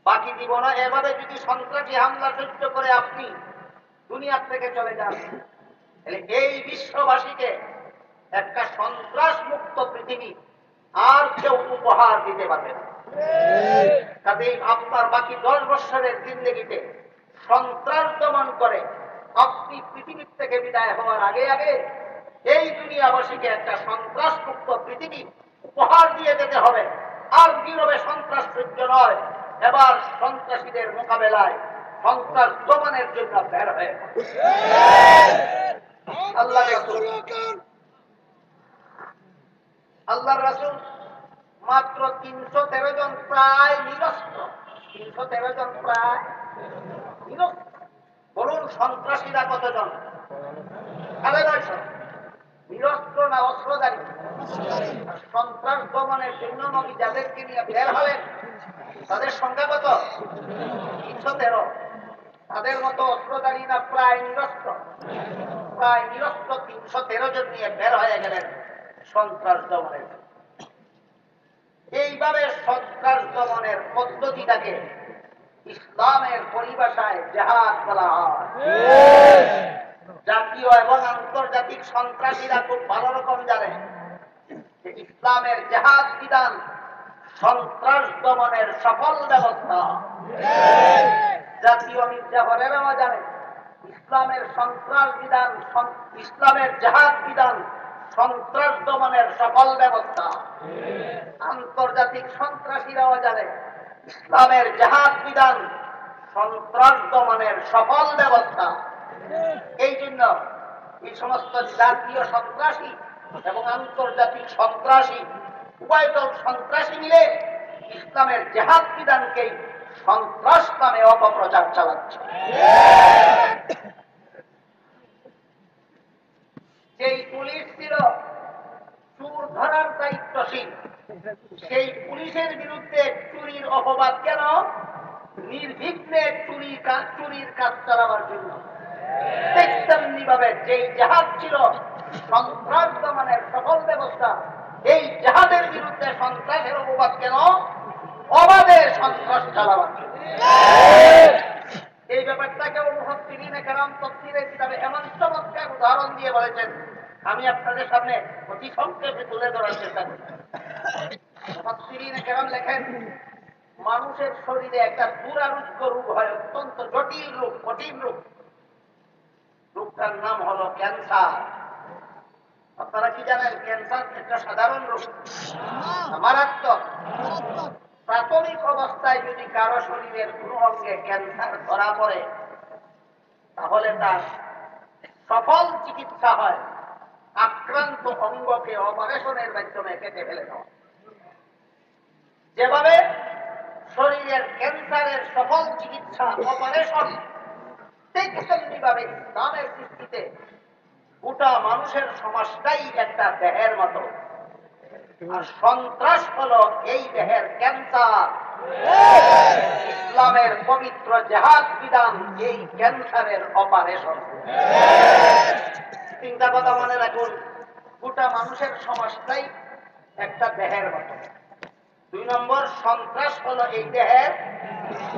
বাকি জীবনে এভাবে যদি সন্ত্রাসী হামলা সহ্য করে আপনি দুনিয়া থেকে চলে যান, তাহলে এই বিশ্ববাসীকে একটা সন্ত্রাস মুক্ত পৃথিবী আর কেউ উপহার দিতে পারবে না। কাজেই আপনার বাকি 10 বছরের জিন্দেগিতে সন্ত্রাস দমন করে আপনি পৃথিবীর থেকে বিদায় হওয়ার আগে আগে এই দুনিয়াবাসীকে একটা সন্ত্রাস মুক্ত পৃথিবী উপহার দিয়ে যেতে হবে। আর নীরবে সন্ত্রাস সহ্য নয়, এবার সন্ত্রাসীদের মোকাবেলায় সন্ত্রাস দমনের জন্য বের হয়ে আল্লাহর রাসূল মাত্র 313 জন প্রায় নিরস্ত্র। 313 জন প্রায় নিরস্ত্র। বলুন সন্ত্রাসীরা কতজন? 950। নিরস্ত্র না অস্ত্রধারী? সন্ত্রাস দমনের জন্য নবী যাদেরকে নিয়ে বের হলেন তাদের সংখ্যা কত? 313। তাদের মতো অস্ত্রধারী না প্রায় নিরস্ত্র? প্রায় নিরস্ত্র 313 জন নিয়ে বের হয়ে গেলেন সন্ত্রাস দমনের। এইভাবে সন্ত্রাস দমনের পদ্ধতিটাকে ইসলামের পরিভাষায় জিহাদ বলা হয়। জাতীয় এবং আন্তর্জাতিক সন্ত্রাসীরা খুব ভালো রকম জানে যে ইসলামের জিহাদ বিধান সন্ত্রাস দমনের সফল ব্যবস্থা। জাতীয় মির্জাফরেরাও জানে ইসলামের সন্ত্রাস বিধান, ইসলামের জিহাদ বিধান সন্ত্রাস দমনের সফল ব্যবস্থা। আন্তর্জাতিক সন্ত্রাসীরাও জানে ইসলামের জিহাদ বিধান সন্ত্রাস দমনের সফল ব্যবস্থা। এই জন্য এই সমস্ত জাতীয় সন্ত্রাসী এবং আন্তর্জাতিক সন্ত্রাসী উভয় দল সন্ত্রাসী মিলে ইসলামের জিহাদ বিধানকেই সন্ত্রাস নামে অপপ্রচার চালাচ্ছে। যেই পুলিশ ছিল চোর ধরার দায়িত্বশীল, সেই পুলিশের বিরুদ্ধে চুরির অপবাদ কেন? নির্বিঘ্নে চুরির কাজ চালাবার জন্য। তেমনি ভাবে যেই জিহাদ ছিল সন্ত্রাস দমনের সফল ব্যবস্থা, এই জিহাদের বিরুদ্ধে সন্ত্রাসের অপবাদ কেন? অবাধে সন্ত্রাস চালাবার জন্য। এই ব্যাপারটাকে মুফাসসিরিনে কেরাম তাফসীরের কিতাবে এমন চমৎকার উদাহরণ দিয়ে বলেছেন, আমি আপনাদের সামনে অতি সংক্ষেপে তুলে ধরার চেষ্টা করি। মুফাসসিরিনে কেরাম লেখেন, মানুষের শরীরে একটা দুরারোগ্য রোগ হয়, অত্যন্ত জটিল রোগ, কঠিন রোগ। রোগটার নাম হলো ক্যান্সার। আপনারা কি জানেন ক্যান্সার একটা সাধারণ রোগ? মারাত্মক। প্রাথমিক অবস্থায় যদি কারো শরীরের কোনো অঙ্গে ক্যান্সার ধরা পড়ে তাহলে তার সফল চিকিৎসা হয় আক্রান্ত অঙ্গকে অপারেশনের মাধ্যমে কেটে ফেলে দেওয়া। যেভাবে শরীরের ক্যান্সারের সফল চিকিৎসা অপারেশন, ঠিক তেমনিভাবে ইসলামের দৃষ্টিতে গোটা মানুষের সমাজটাই একটা দেহের মতো, আর সন্ত্রাস হলো এই দেহের ক্যান্সার। ইসলামের পবিত্র জিহাদ বিধান এই ক্যান্সারের অপারেশন। চিন্তা কথা মনে রাখুন, গোটা মানুষের সমাজটাই একটা দেহের মতো। 2 নম্বর, সন্ত্রাস হলো এই দেহের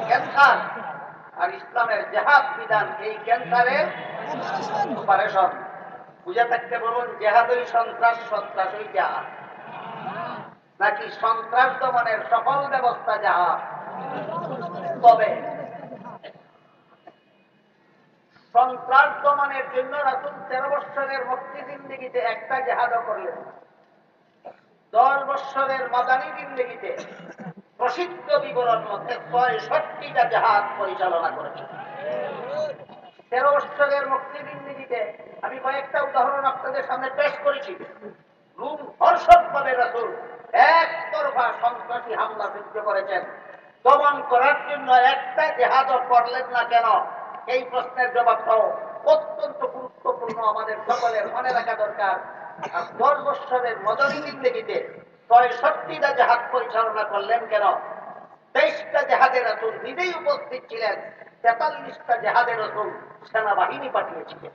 ক্যান্সার, আর ইসলামের জিহাদ বিধান এই ক্যান্সারের অপারেশন। বুঝে থাকতে বলুন, জেহাদই সন্ত্রাস, সন্ত্রাসই জাহাদ, নাকি সন্ত্রাস দমনের সকল ব্যবস্থা জাহাদ? তবে সন্ত্রাস দমনের জন্য রাসূল 13 বৎসরের মক্কি জিন্দেগিতে একটা জেহাদও করলেন। 10 বৎসরের মাদানী জিন্দেগিতে প্রসিদ্ধ বিবরণ মতে ৬৬টা জেহাদ পরিচালনা করেছেন। 13 বৎসরের মক্কি জিন্দেগিতে আমি কয়েকটা উদাহরণ আপনাদের সামনে পেশ করেছি। রুম ভরসকভাবে রাসূল একতরফা সন্ত্রাসী হামলা সহ্য করেছেন। দমন করার জন্য একটা জেহাদও করলেন না কেন? এই প্রশ্নের জবাবটাও অত্যন্ত গুরুত্বপূর্ণ, আমাদের সকলের মনে রাখা দরকার। আর 10 বৎসরের মদনী জিন্দেগিতে ৬৬টা জেহাদ পরিচালনা করলেন কেন? 23টা জেহাদে রাসূল নিজেই উপস্থিত ছিলেন, 43টা জেহাদে রাসূল সেনাবাহিনী পাঠিয়েছিলেন।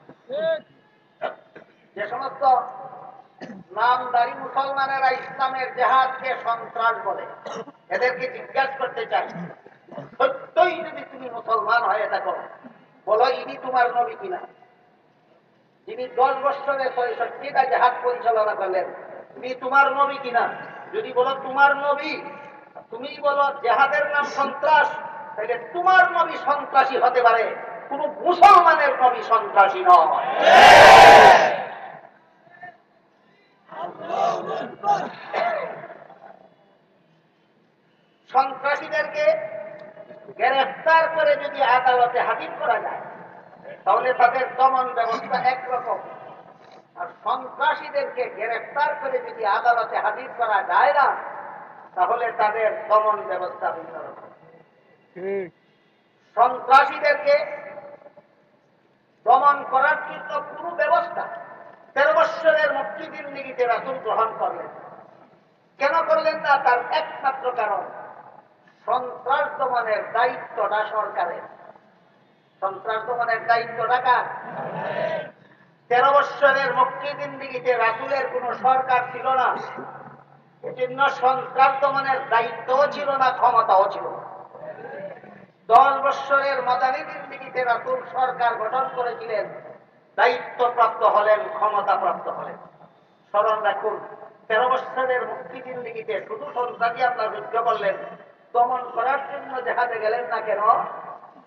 যে সমস্ত নামদারি মুসলমানেরা ইসলামের জেহাদকে সন্ত্রাস বলে, এদেরকে জিজ্ঞাসা করতে চাই, সত্যই যদি তুমি মুসলমান হয়ে থাকো, বলো ইনি তোমার নবী কিনা? যিনি 10 বৎসরে ৬৬টা জেহাদ পরিচালনা করলেন, ইনি তোমার নবী কিনা? যদি বলো তোমার নবী, তুমি বলো জেহাদের নাম সন্ত্রাস, তাহলে তোমার নবী সন্ত্রাসী হতে পারে, কোন মুসলমানের নবী সন্ত্রাসী নয়। সন্ত্রাসীদেরকে গ্রেফতার করে যদি আদালতে হাজির করা যায়, তাহলে তাদের দমন ব্যবস্থা একরকম, আর সন্ত্রাসীদেরকে গ্রেফতার করে যদি আদালতে হাজির করা যায় না, তাহলে তাদের দমন ব্যবস্থা ভিন্ন রকম। সন্ত্রাসীদেরকে দমন করার জন্য পুরো ব্যবস্থা 13 বৎসরের মক্কি জিন্দেগিতে রাসূল গ্রহণ করলেন। কেন করলেন না? তার একমাত্র কারণ, সন্ত্রাস দমনের দায়িত্বটা সরকারের। সন্ত্রাস দমনের দায়িত্বটা কার? 13 বৎসরের মক্কি জিন্দেগিতে রাসূলের কোন সরকার ছিল না, এজন্য সন্ত্রাস দমনের দায়িত্বও ছিল না, ক্ষমতাও ছিল না। 10 বৎসরের মাদানী জিন্দেগিতে রাসূল সরকার গঠন করেছিলেন, দায়িত্বপ্রাপ্ত হলেন, ক্ষমতাপ্রাপ্ত হলেন। স্মরণ রাখুন, 13 বৎসরের মক্কি জিন্দেগিতে শুধু সন্ত্রাসী হামলা সহ্য করলেন, দমন করার জন্য জেহাদে গেলেন না কেন?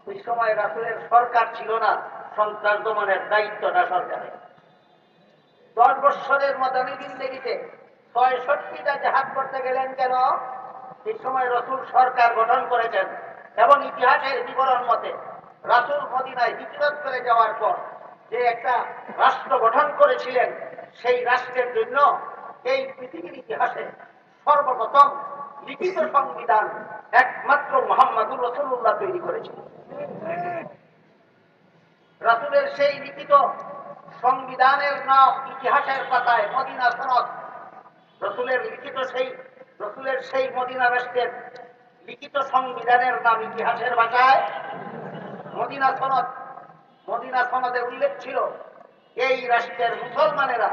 ওই সময় রাসূলের সরকার ছিল না, সন্ত্রাস দমনের দায়িত্বটা সরকারের। 10 বৎসরের মাদানী জিন্দেগিতে ৬৬টা জেহাদ করতে গেলেন কেন? এই সময় রাসূল সরকার গঠন করেছেন, এবং ইতিহাসের বিবরণ মতে রাসূল মদিনায় হিজরত করে যাওয়ার পর যে একটা রাষ্ট্র গঠন করেছিলেন, সেই রাষ্ট্রের জন্য এই পৃথিবীর ইতিহাসে সর্বপ্রথম লিখিত সংবিধান একমাত্র মুহাম্মদুর রাসূলুল্লাহ তৈরি করেছিলেন। রাসূলের সেই লিখিত সংবিধানের নাম ইতিহাসের পাতায় মদিনা সনদ। রাসূলের সেই মদিনা রাষ্ট্রের লিখিত সংবিধানের নাম ইতিহাসের ভাষায় মদিনা সনদ। মদিনা সনদে উল্লেখ ছিল, এই রাষ্ট্রের মুসলমানেরা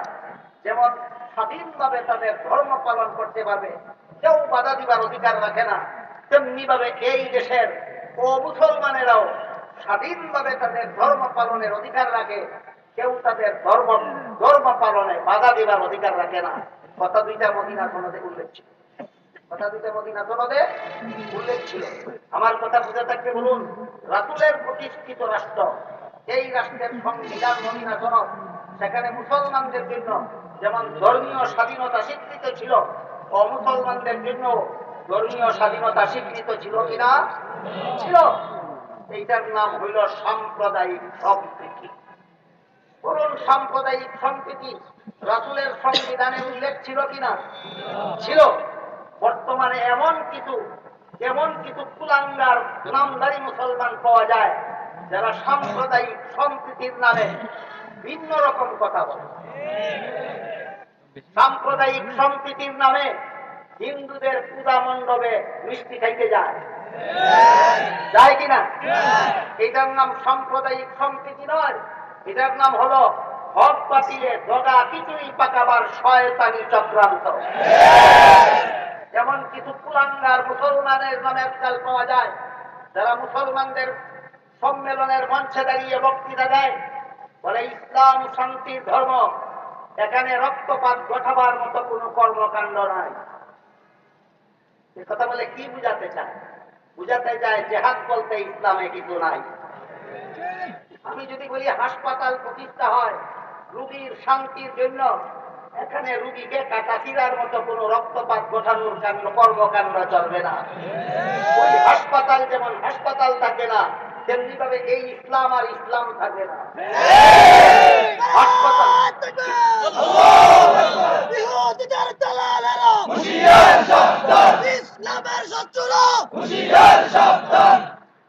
যেমন স্বাধীনভাবে তাদের ধর্ম পালন করতে পারবে, কেউ বাধা দিবার অধিকার রাখে না, তেমনি ভাবে এই দেশের অমুসলমানেরাও স্বাধীনভাবে তাদের ধর্ম পালনের অধিকার রাখে, কেউ তাদের ধর্ম পালনে বাধা দিবার অধিকার রাখে না। কথা দুইটা মদিনা সনদে উল্লেখ ছিল। কথা দুইটা মদিনা সনদে উল্লেখ ছিল। আমার কথা বুঝে থাকতে বলুন, রাসূলের প্রতিষ্ঠিত রাষ্ট্র, এই রাষ্ট্রের সংবিধান মদিনা সনদ, সেখানে মুসলমানদের জন্য যেমন ধর্মীয় স্বাধীনতা স্বীকৃত ছিল, অমুসলমানদের জন্য ধর্মীয় স্বাধীনতা স্বীকৃত ছিল কিনা? ছিল। এইটার নাম হইল সাম্প্রদায়িক সম্প্রীতি। বলুন, সাম্প্রদায়িক সম্প্রীতি রাসূলের সংবিধানে উল্লেখ ছিল কিনা? ছিল। বর্তমানে এমন কিছু এমন কিছু কুলাঙ্গার নামধারী মুসলমান পাওয়া যায় যারা সাম্প্রদায়িক সম্প্রীতির নামে ভিন্ন রকম কথা বলে। সাম্প্রদায়িক সম্প্রীতির নামে হিন্দুদের পূজা মণ্ডপে মিষ্টি খাইতে যায়, যায় কিনা? এটার নাম সাম্প্রদায়িক সম্প্রীতি নয়, এটার নাম হলো হক বাতিলে দগা কিছুই পাকাবার শয়তানি চক্রান্ত। যেমন কিছু কুলাঙ্গার মুসলমানের নামে আজকাল পাওয়া যায় যারা মুসলমানদের সম্মেলনের মঞ্চে দাঁড়িয়ে বক্তৃতা দেয়, বলে ইসলাম শান্তির ধর্ম, এখানে রক্তপাত ঘটাবার মতো কোনো কর্মকাণ্ড নাই। এ কথা বলে কি বুঝাতে চায়? বুঝাতে চায় জেহাদ বলতে ইসলামে কিছু নাই। আমি যদি বলি হাসপাতাল প্রতিষ্ঠা হয় রোগীর শান্তির জন্য, এখানে রোগীকে কাটাছিড়ার মতো কোন রক্তপাত ঘটানোর কর্মকাণ্ড চলবে না। ওই হাসপাতাল যেমন হাসপাতাল থাকে না, তেমনি ভাবে এই ইসলাম আর ইসলাম থাকে না। হাসপাতাল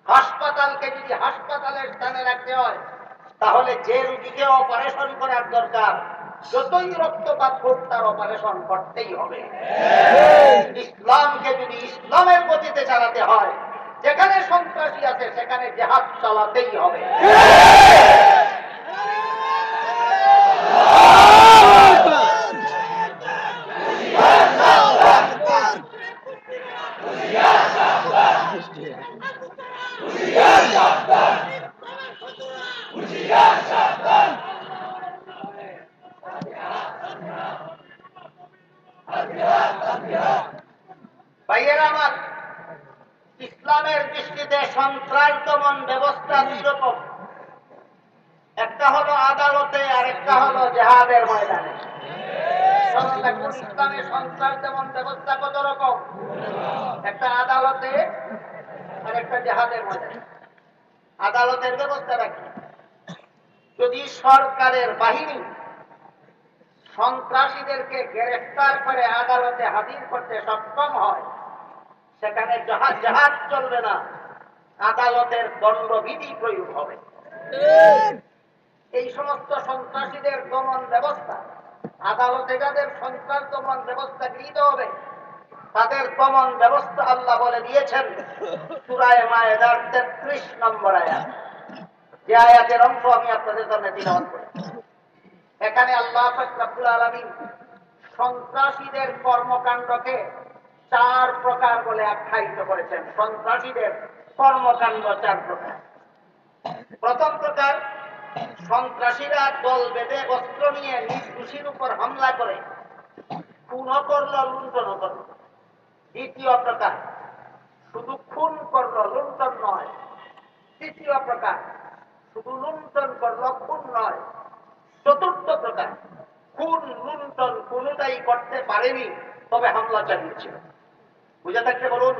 হাসপাতালকে যদি হাসপাতালের স্থানে রাখতে হয়, তাহলে যে রোগীকে অপারেশন করার দরকার, যতই রক্তপাত হোক তার অপারেশন করতেই হবে। ইসলামকে যদি ইসলামের গতিতে চালাতে হয়, যেখানে সন্ত্রাসী আছে সেখানে জেহাদ চালাতেই হবে। ভাইয়েরা আমার, ইসলামের দৃষ্টিতে সন্ত্রাস দমন ব্যবস্থা দুই রকম, একটা হলো আদালতে আর একটা হলো জেহাদের ময়দানে। ইসলামের সন্ত্রাস দমন ব্যবস্থা কত রকম? একটা আদালতে আর একটা জেহাদের ময়দানে। আদালতের ব্যবস্থাটা কি? যদি সরকারের বাহিনী সন্ত্রাসীদেরকে গ্রেফতার করে আদালতে হাজির করতে সক্ষম হয়, সেখানে জাহাজ চলবে না, আদালতের দণ্ডবিধি প্রয়োগ হবে। এই সমস্ত সন্ত্রাসীদের দমন ব্যবস্থা, আদালতে যাদের সন্ত্রাস দমন ব্যবস্থা গৃহীত হবে, তাদের দমন ব্যবস্থা আল্লাহ বলে দিয়েছেন সূরা মায়েদার 33 নম্বর আয়াত। যে আয়াতের অংশ আমি আপনাদের সামনে তিলাওয়াত করি। এখানে আল্লাহ পাক রব্বুল আলামিন সন্ত্রাসীদের কর্মকাণ্ডকে 4 প্রকার বলে আখ্যায়িত করেছেন। সন্ত্রাসীদের কর্মকাণ্ড 4 প্রকার। প্রথম প্রকার, সন্ত্রাসীরা দল বেঁধে অস্ত্র নিয়ে নির্দোষীর উপর হামলা করে খুন করলো, লুণ্ঠন করলো। দ্বিতীয় প্রকার, শুধু খুন করলো, লুণ্ঠন নয়। তৃতীয় প্রকার, শুধু লুণ্ঠন করলো, খুন নয়। চতুর্থ প্রকার, খুন লুণ্ঠন কোনটাই করতে পারেনি, তবে হামলা চালিয়েছিল। বুঝে থাকতে বলুন,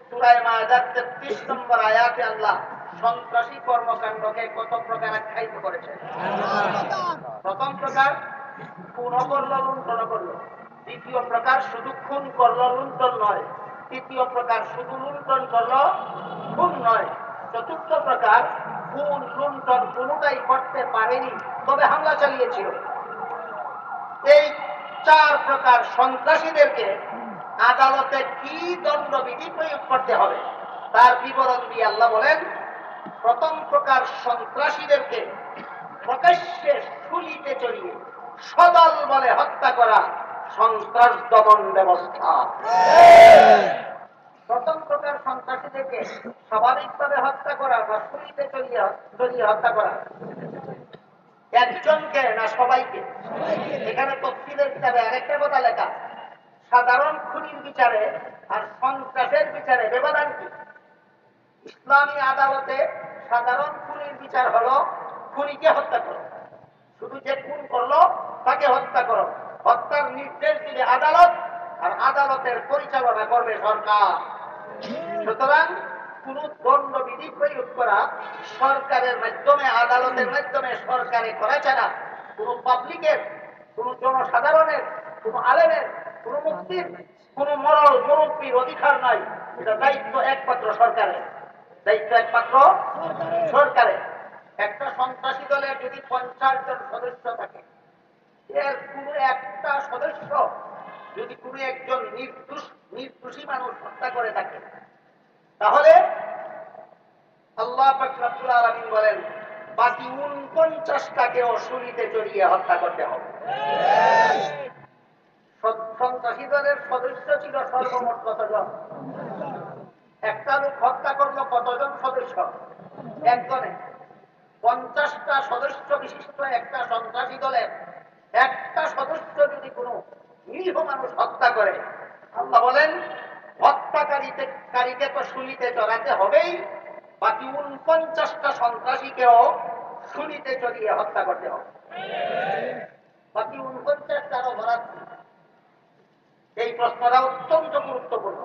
সূরা মায়েদার 33 নম্বর আয়াতে আল্লাহ সন্ত্রাসী কর্মকাণ্ডকে কত প্রকার আখ্যায়িত করেছে। প্রথম প্রকার, খুন করলো, লুণ্ঠন করলো। দ্বিতীয় প্রকার, শুধু খুন করলো, লুণ্ঠন নয়। তৃতীয় প্রকার, শুধু লুণ্ঠন করলো, খুন নয়। চতুর্থ প্রকার, খুন লুণ্ঠন কোনটাই করতে পারেনি, তবে হামলা চালিয়েছিল। এই 4 প্রকার সন্ত্রাসীদেরকে আদালতে কি দণ্ডবিধি প্রয়োগ করতে হবে তার বিবরণ দিয়ে আল্লাহ বলেন, প্রথম প্রকার সন্ত্রাসীদেরকে প্রকাশ্যে শুলিতে চড়িয়ে সদল বলে হত্যা করা সন্ত্রাস দমন ব্যবস্থা। প্রথম প্রকার সন্ত্রাসীদেরকে স্বাভাবিকভাবে হত্যা করা বা শুলিতে চড়িয়ে হত্যা করা, একজনকে না সবাইকে? এখানে তফসিলের কিতাবে আরেকটা কথা লেখা, সাধারণ খুনির বিচারে আর সন্ত্রাসের বিচারে ব্যবধান কি? ইসলামী আদালতে সাধারণ খুনির বিচার হলো খুনিকে হত্যা করো, শুধু যে খুন করলো তাকে হত্যা করো। হত্যার নির্দেশ দিবে আদালত, আর আদালতের পরিচালনা করবে সরকার। সুতরাং কোন দণ্ডবিধি প্রয়োগ করা সরকারের মাধ্যমে, আদালতের মাধ্যমে সরকারে করা ছাড়া কোন পাবলিকের, কোন জনসাধারণের, কোন আলেমের, কোন মুফতির কোন মরল মুরব্বীর অধিকার নাই। এটা দায়িত্ব একমাত্র সরকারের, দায়িত্ব একমাত্র সরকারের। একটা সন্ত্রাসী দলের যদি 50 জন সদস্য থাকে, এর কোন একটা সদস্য যদি কোন একজন নির্দোষী মানুষ হত্যা করে থাকে, তাহলে আল্লাহ পাক রব্বুল আলামিন বলেন বাকি 49টাকেও শুলিতে চড়িয়ে হত্যা করতে হবে। সন্ত্রাসী দলের সদস্য ছিল সর্বমোট কতজন? একটা লোক হত্যা করলো কতজন সদস্য? একজনে। 50টা সদস্য বিশিষ্ট একটা সন্ত্রাসী দলের একটা সদস্য যদি কোনো নিরীহ মানুষ হত্যা করে, আল্লাহ বলেন হত্যাকারীকে তো শুলিতে চড়াতে হবেই, বাকি 49টা সন্ত্রাসীকেও শুলিতে চড়িয়ে হত্যা করতে হবে। বাকি 49টারও বরাদ। এই প্রশ্নটা অত্যন্ত গুরুত্বপূর্ণ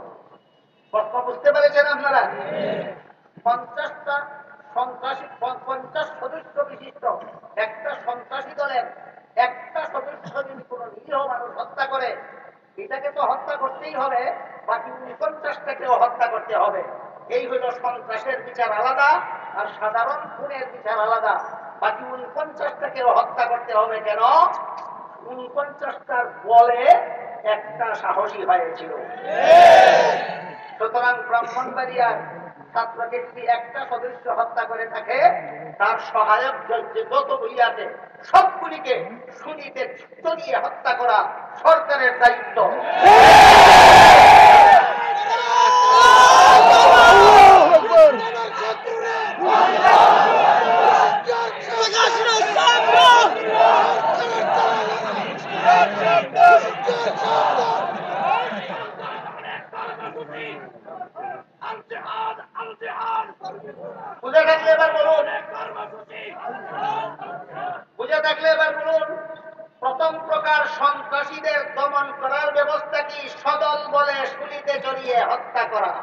প্রশ্ন। বুঝতে পেরেছেন আপনারা? 50টা সন্ত্রাসী 50 সদস্য বিশিষ্ট একটা সন্ত্রাসী দলের একটা সদস্য যদি কোনো নিরীহ মানুষ হত্যা করে, এটাকে তো হত্যা করতেই হবে, বাকি 49টাকেও হত্যা করতে হবে। এই হলো সন্ত্রাসের বিচার আলাদা আর সাধারণ খুনের বিচার আলাদা। বাকি 49টাকেও হত্যা করতে হবে। কেন? 49টার বলে একটা সাহসী হয়েছিল। সুতরাং ব্রাহ্মণবাড়িয়ার ছাত্রকে যদি একটা সদস্য হত্যা করে থাকে, তার সহায়ক যতগুলি আছে সবগুলিকে শুনিতে চড়িয়ে হত্যা করা সরকারের দায়িত্ব। বুঝে থাকলে এবার বলুন, বুঝে থাকলে এবার বলুন, প্রথম প্রকার সন্ত্রাসীদের দমন করার ব্যবস্থা কি? সদল বলে শুলিতে চড়িয়ে হত্যা করা।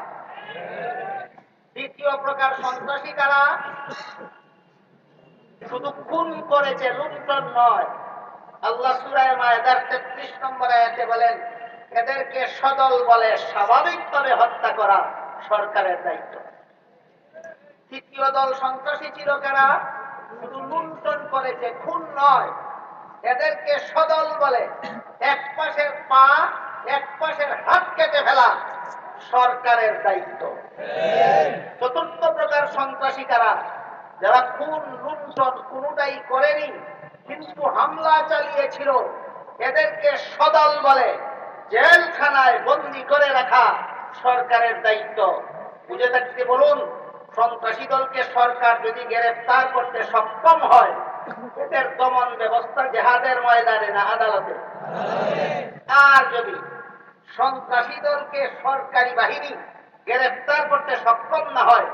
দ্বিতীয় প্রকার সন্ত্রাসী কারা? শুধু খুন করেছে, লুণ্ঠন নয়। আল্লাহ সূরা মায়েদার 33 নম্বর আয়াতে বলেন এদেরকে সদল বলে স্বাভাবিকভাবে হত্যা করা সরকারের দায়িত্ব। তৃতীয় দল সন্ত্রাসী ছিল কারা? শুধু লুণ্ঠন করেছে, খুন নয়। এদেরকে সদল বলে এক পাশের পা এক পাশের হাত কেটে ফেলা সরকারের দায়িত্ব। চতুর্থ প্রকার সন্ত্রাসী কারা? যারা খুন লুণ্ঠন কোনটাই করেনি কিন্তু হামলা চালিয়েছিল, এদেরকে সদল বলে জেলখানায় বন্দী করে রাখা সরকারের দায়িত্ব। বুঝে থাকতে বলুন, সন্ত্রাসী দলকে সরকার যদি গ্রেফতার করতে সক্ষম হয়, এদের দমন ব্যবস্থা জেহাদের ময়দানে না আদালতে? আর যদি সন্ত্রাসী দলকে সরকারি বাহিনী গ্রেফতার করতে সক্ষম না হয়,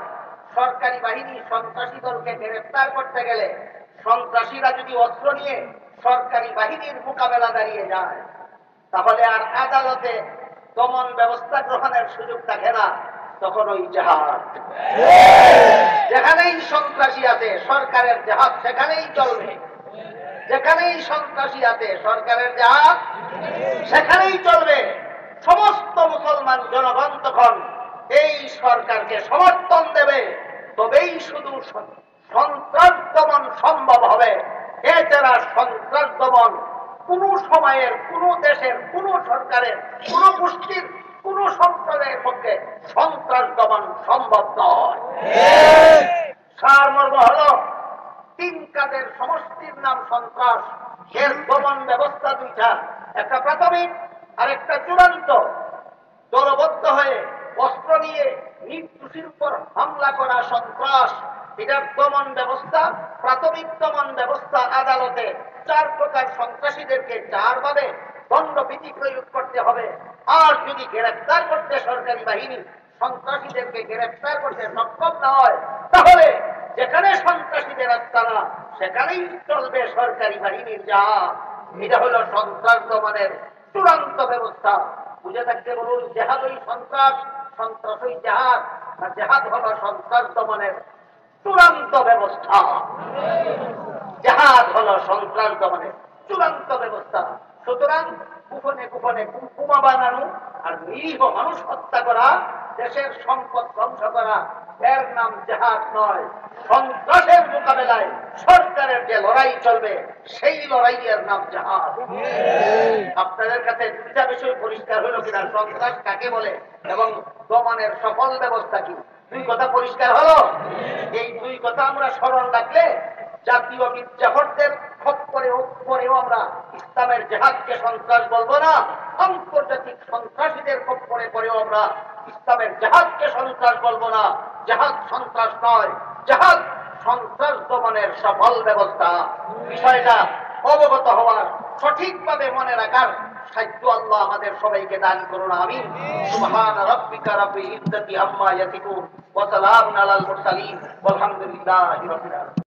সরকারি বাহিনী সন্ত্রাসী দলকে গ্রেফতার করতে গেলে সন্ত্রাসীরা যদি অস্ত্র নিয়ে সরকারি বাহিনীর মোকাবেলা দাঁড়িয়ে যায়, তাহলে আর আদালতে দমন ব্যবস্থা গ্রহণের সুযোগ থাকে না। তখন ওই জেহাদ, যেখানেই সন্ত্রাসী আছে সরকারের জেহাদ সেখানেই চলবে। যেখানেই সন্ত্রাসী আছে সরকারের জেহাদ সেখানেই চলবে। সমস্ত মুসলমান জনগণ তখন এই সরকারকে সমর্থন দেবে, তবেই শুধু সন্ত্রাস দমন সম্ভব হবে। এছাড়া সন্ত্রাস দমন কোন সময়ের, কোন দেশের, কোন সরকারের, কোন গোষ্ঠীর, কোন সম্প্রদায়ের পক্ষে সন্ত্রাস দমন সম্ভব নয়। সারমর্ম হল তিন কাজের সমষ্টির নাম সন্ত্রাস। এর দমন ব্যবস্থা দুইটা, একটা প্রাথমিক আর একটা চূড়ান্ত। দলবদ্ধ হয়ে অস্ত্র নিয়ে নির্দোষীর উপর হামলা করা সন্ত্রাস, এটার দমন ব্যবস্থা, প্রাথমিক দমন ব্যবস্থা আদালতে 4 প্রকার সন্ত্রাসীদেরকে 4 ভাবে দণ্ডবিধি প্রয়োগ করতে হবে। আর যদি গ্রেফতার করতে সরকারি বাহিনী সন্ত্রাসীদেরকে গ্রেফতার করতে সক্ষম না হয়, তাহলে যেখানে সন্ত্রাসীদের আস্তানা সেখানেই চলবে সরকারি বাহিনীর জাহাজ। এটা হলো সন্ত্রাস দমনের চূড়ান্ত ব্যবস্থা। বুঝে থাকতে বলুন, জেহাদ ওই সন্ত্রাস, সন্ত্রাস ওই জেহাদ, আর জেহাদ হলো সন্ত্রাস দমনের চূড়ান্ত ব্যবস্থা। জেহাদ হলো সন্ত্রাস দমনের চূড়ান্ত ব্যবস্থা। সুতরাং গোপনে গোপনে বোমা বানানো আর নিরীহ মানুষ হত্যা করা, দেশের সম্পদ ধ্বংস করা, এর নাম জেহাদ নয়। সন্ত্রাসের মোকাবেলায় সরকারের যে লড়াই চলবে, সেই লড়াইয়ের নাম জেহাদ। আপনাদের কাছে দুইটা বিষয় পরিষ্কার হলো কিনা, সন্ত্রাস কাকে বলে এবং দমনের সফল ব্যবস্থা কি, দুই কথা পরিষ্কার হলো। এই দুই কথা আমরা স্মরণ রাখলে জাতীয় মির্জাফরদের খপ্পরেও আমরা ইসলামের জেহাদকে সন্ত্রাস বলবো না, আন্তর্জাতিক সন্ত্রাসীদের খপ্পরে পরেও আমরা ইসলামের জেহাদকে সন্ত্রাস বলবো না। জেহাদ সন্ত্রাস নয়, জেহাদ সন্ত্রাস দমনের সফল ব্যবস্থা। বিষয়টা অবগত হওয়ার, সঠিকভাবে মনে রাখার সাধ্য আল্লাহ আমাদের সবাইকে দান করুন, আমিন। সুবহান রাব্বিকা রাব্বিল ইজ্জাতি আম্মা ইয়াসিফুন ওয়া সালামুন আলাল মুরসালিন ওয়ালহামদুলিল্লাহি রাব্বিল আলামিন।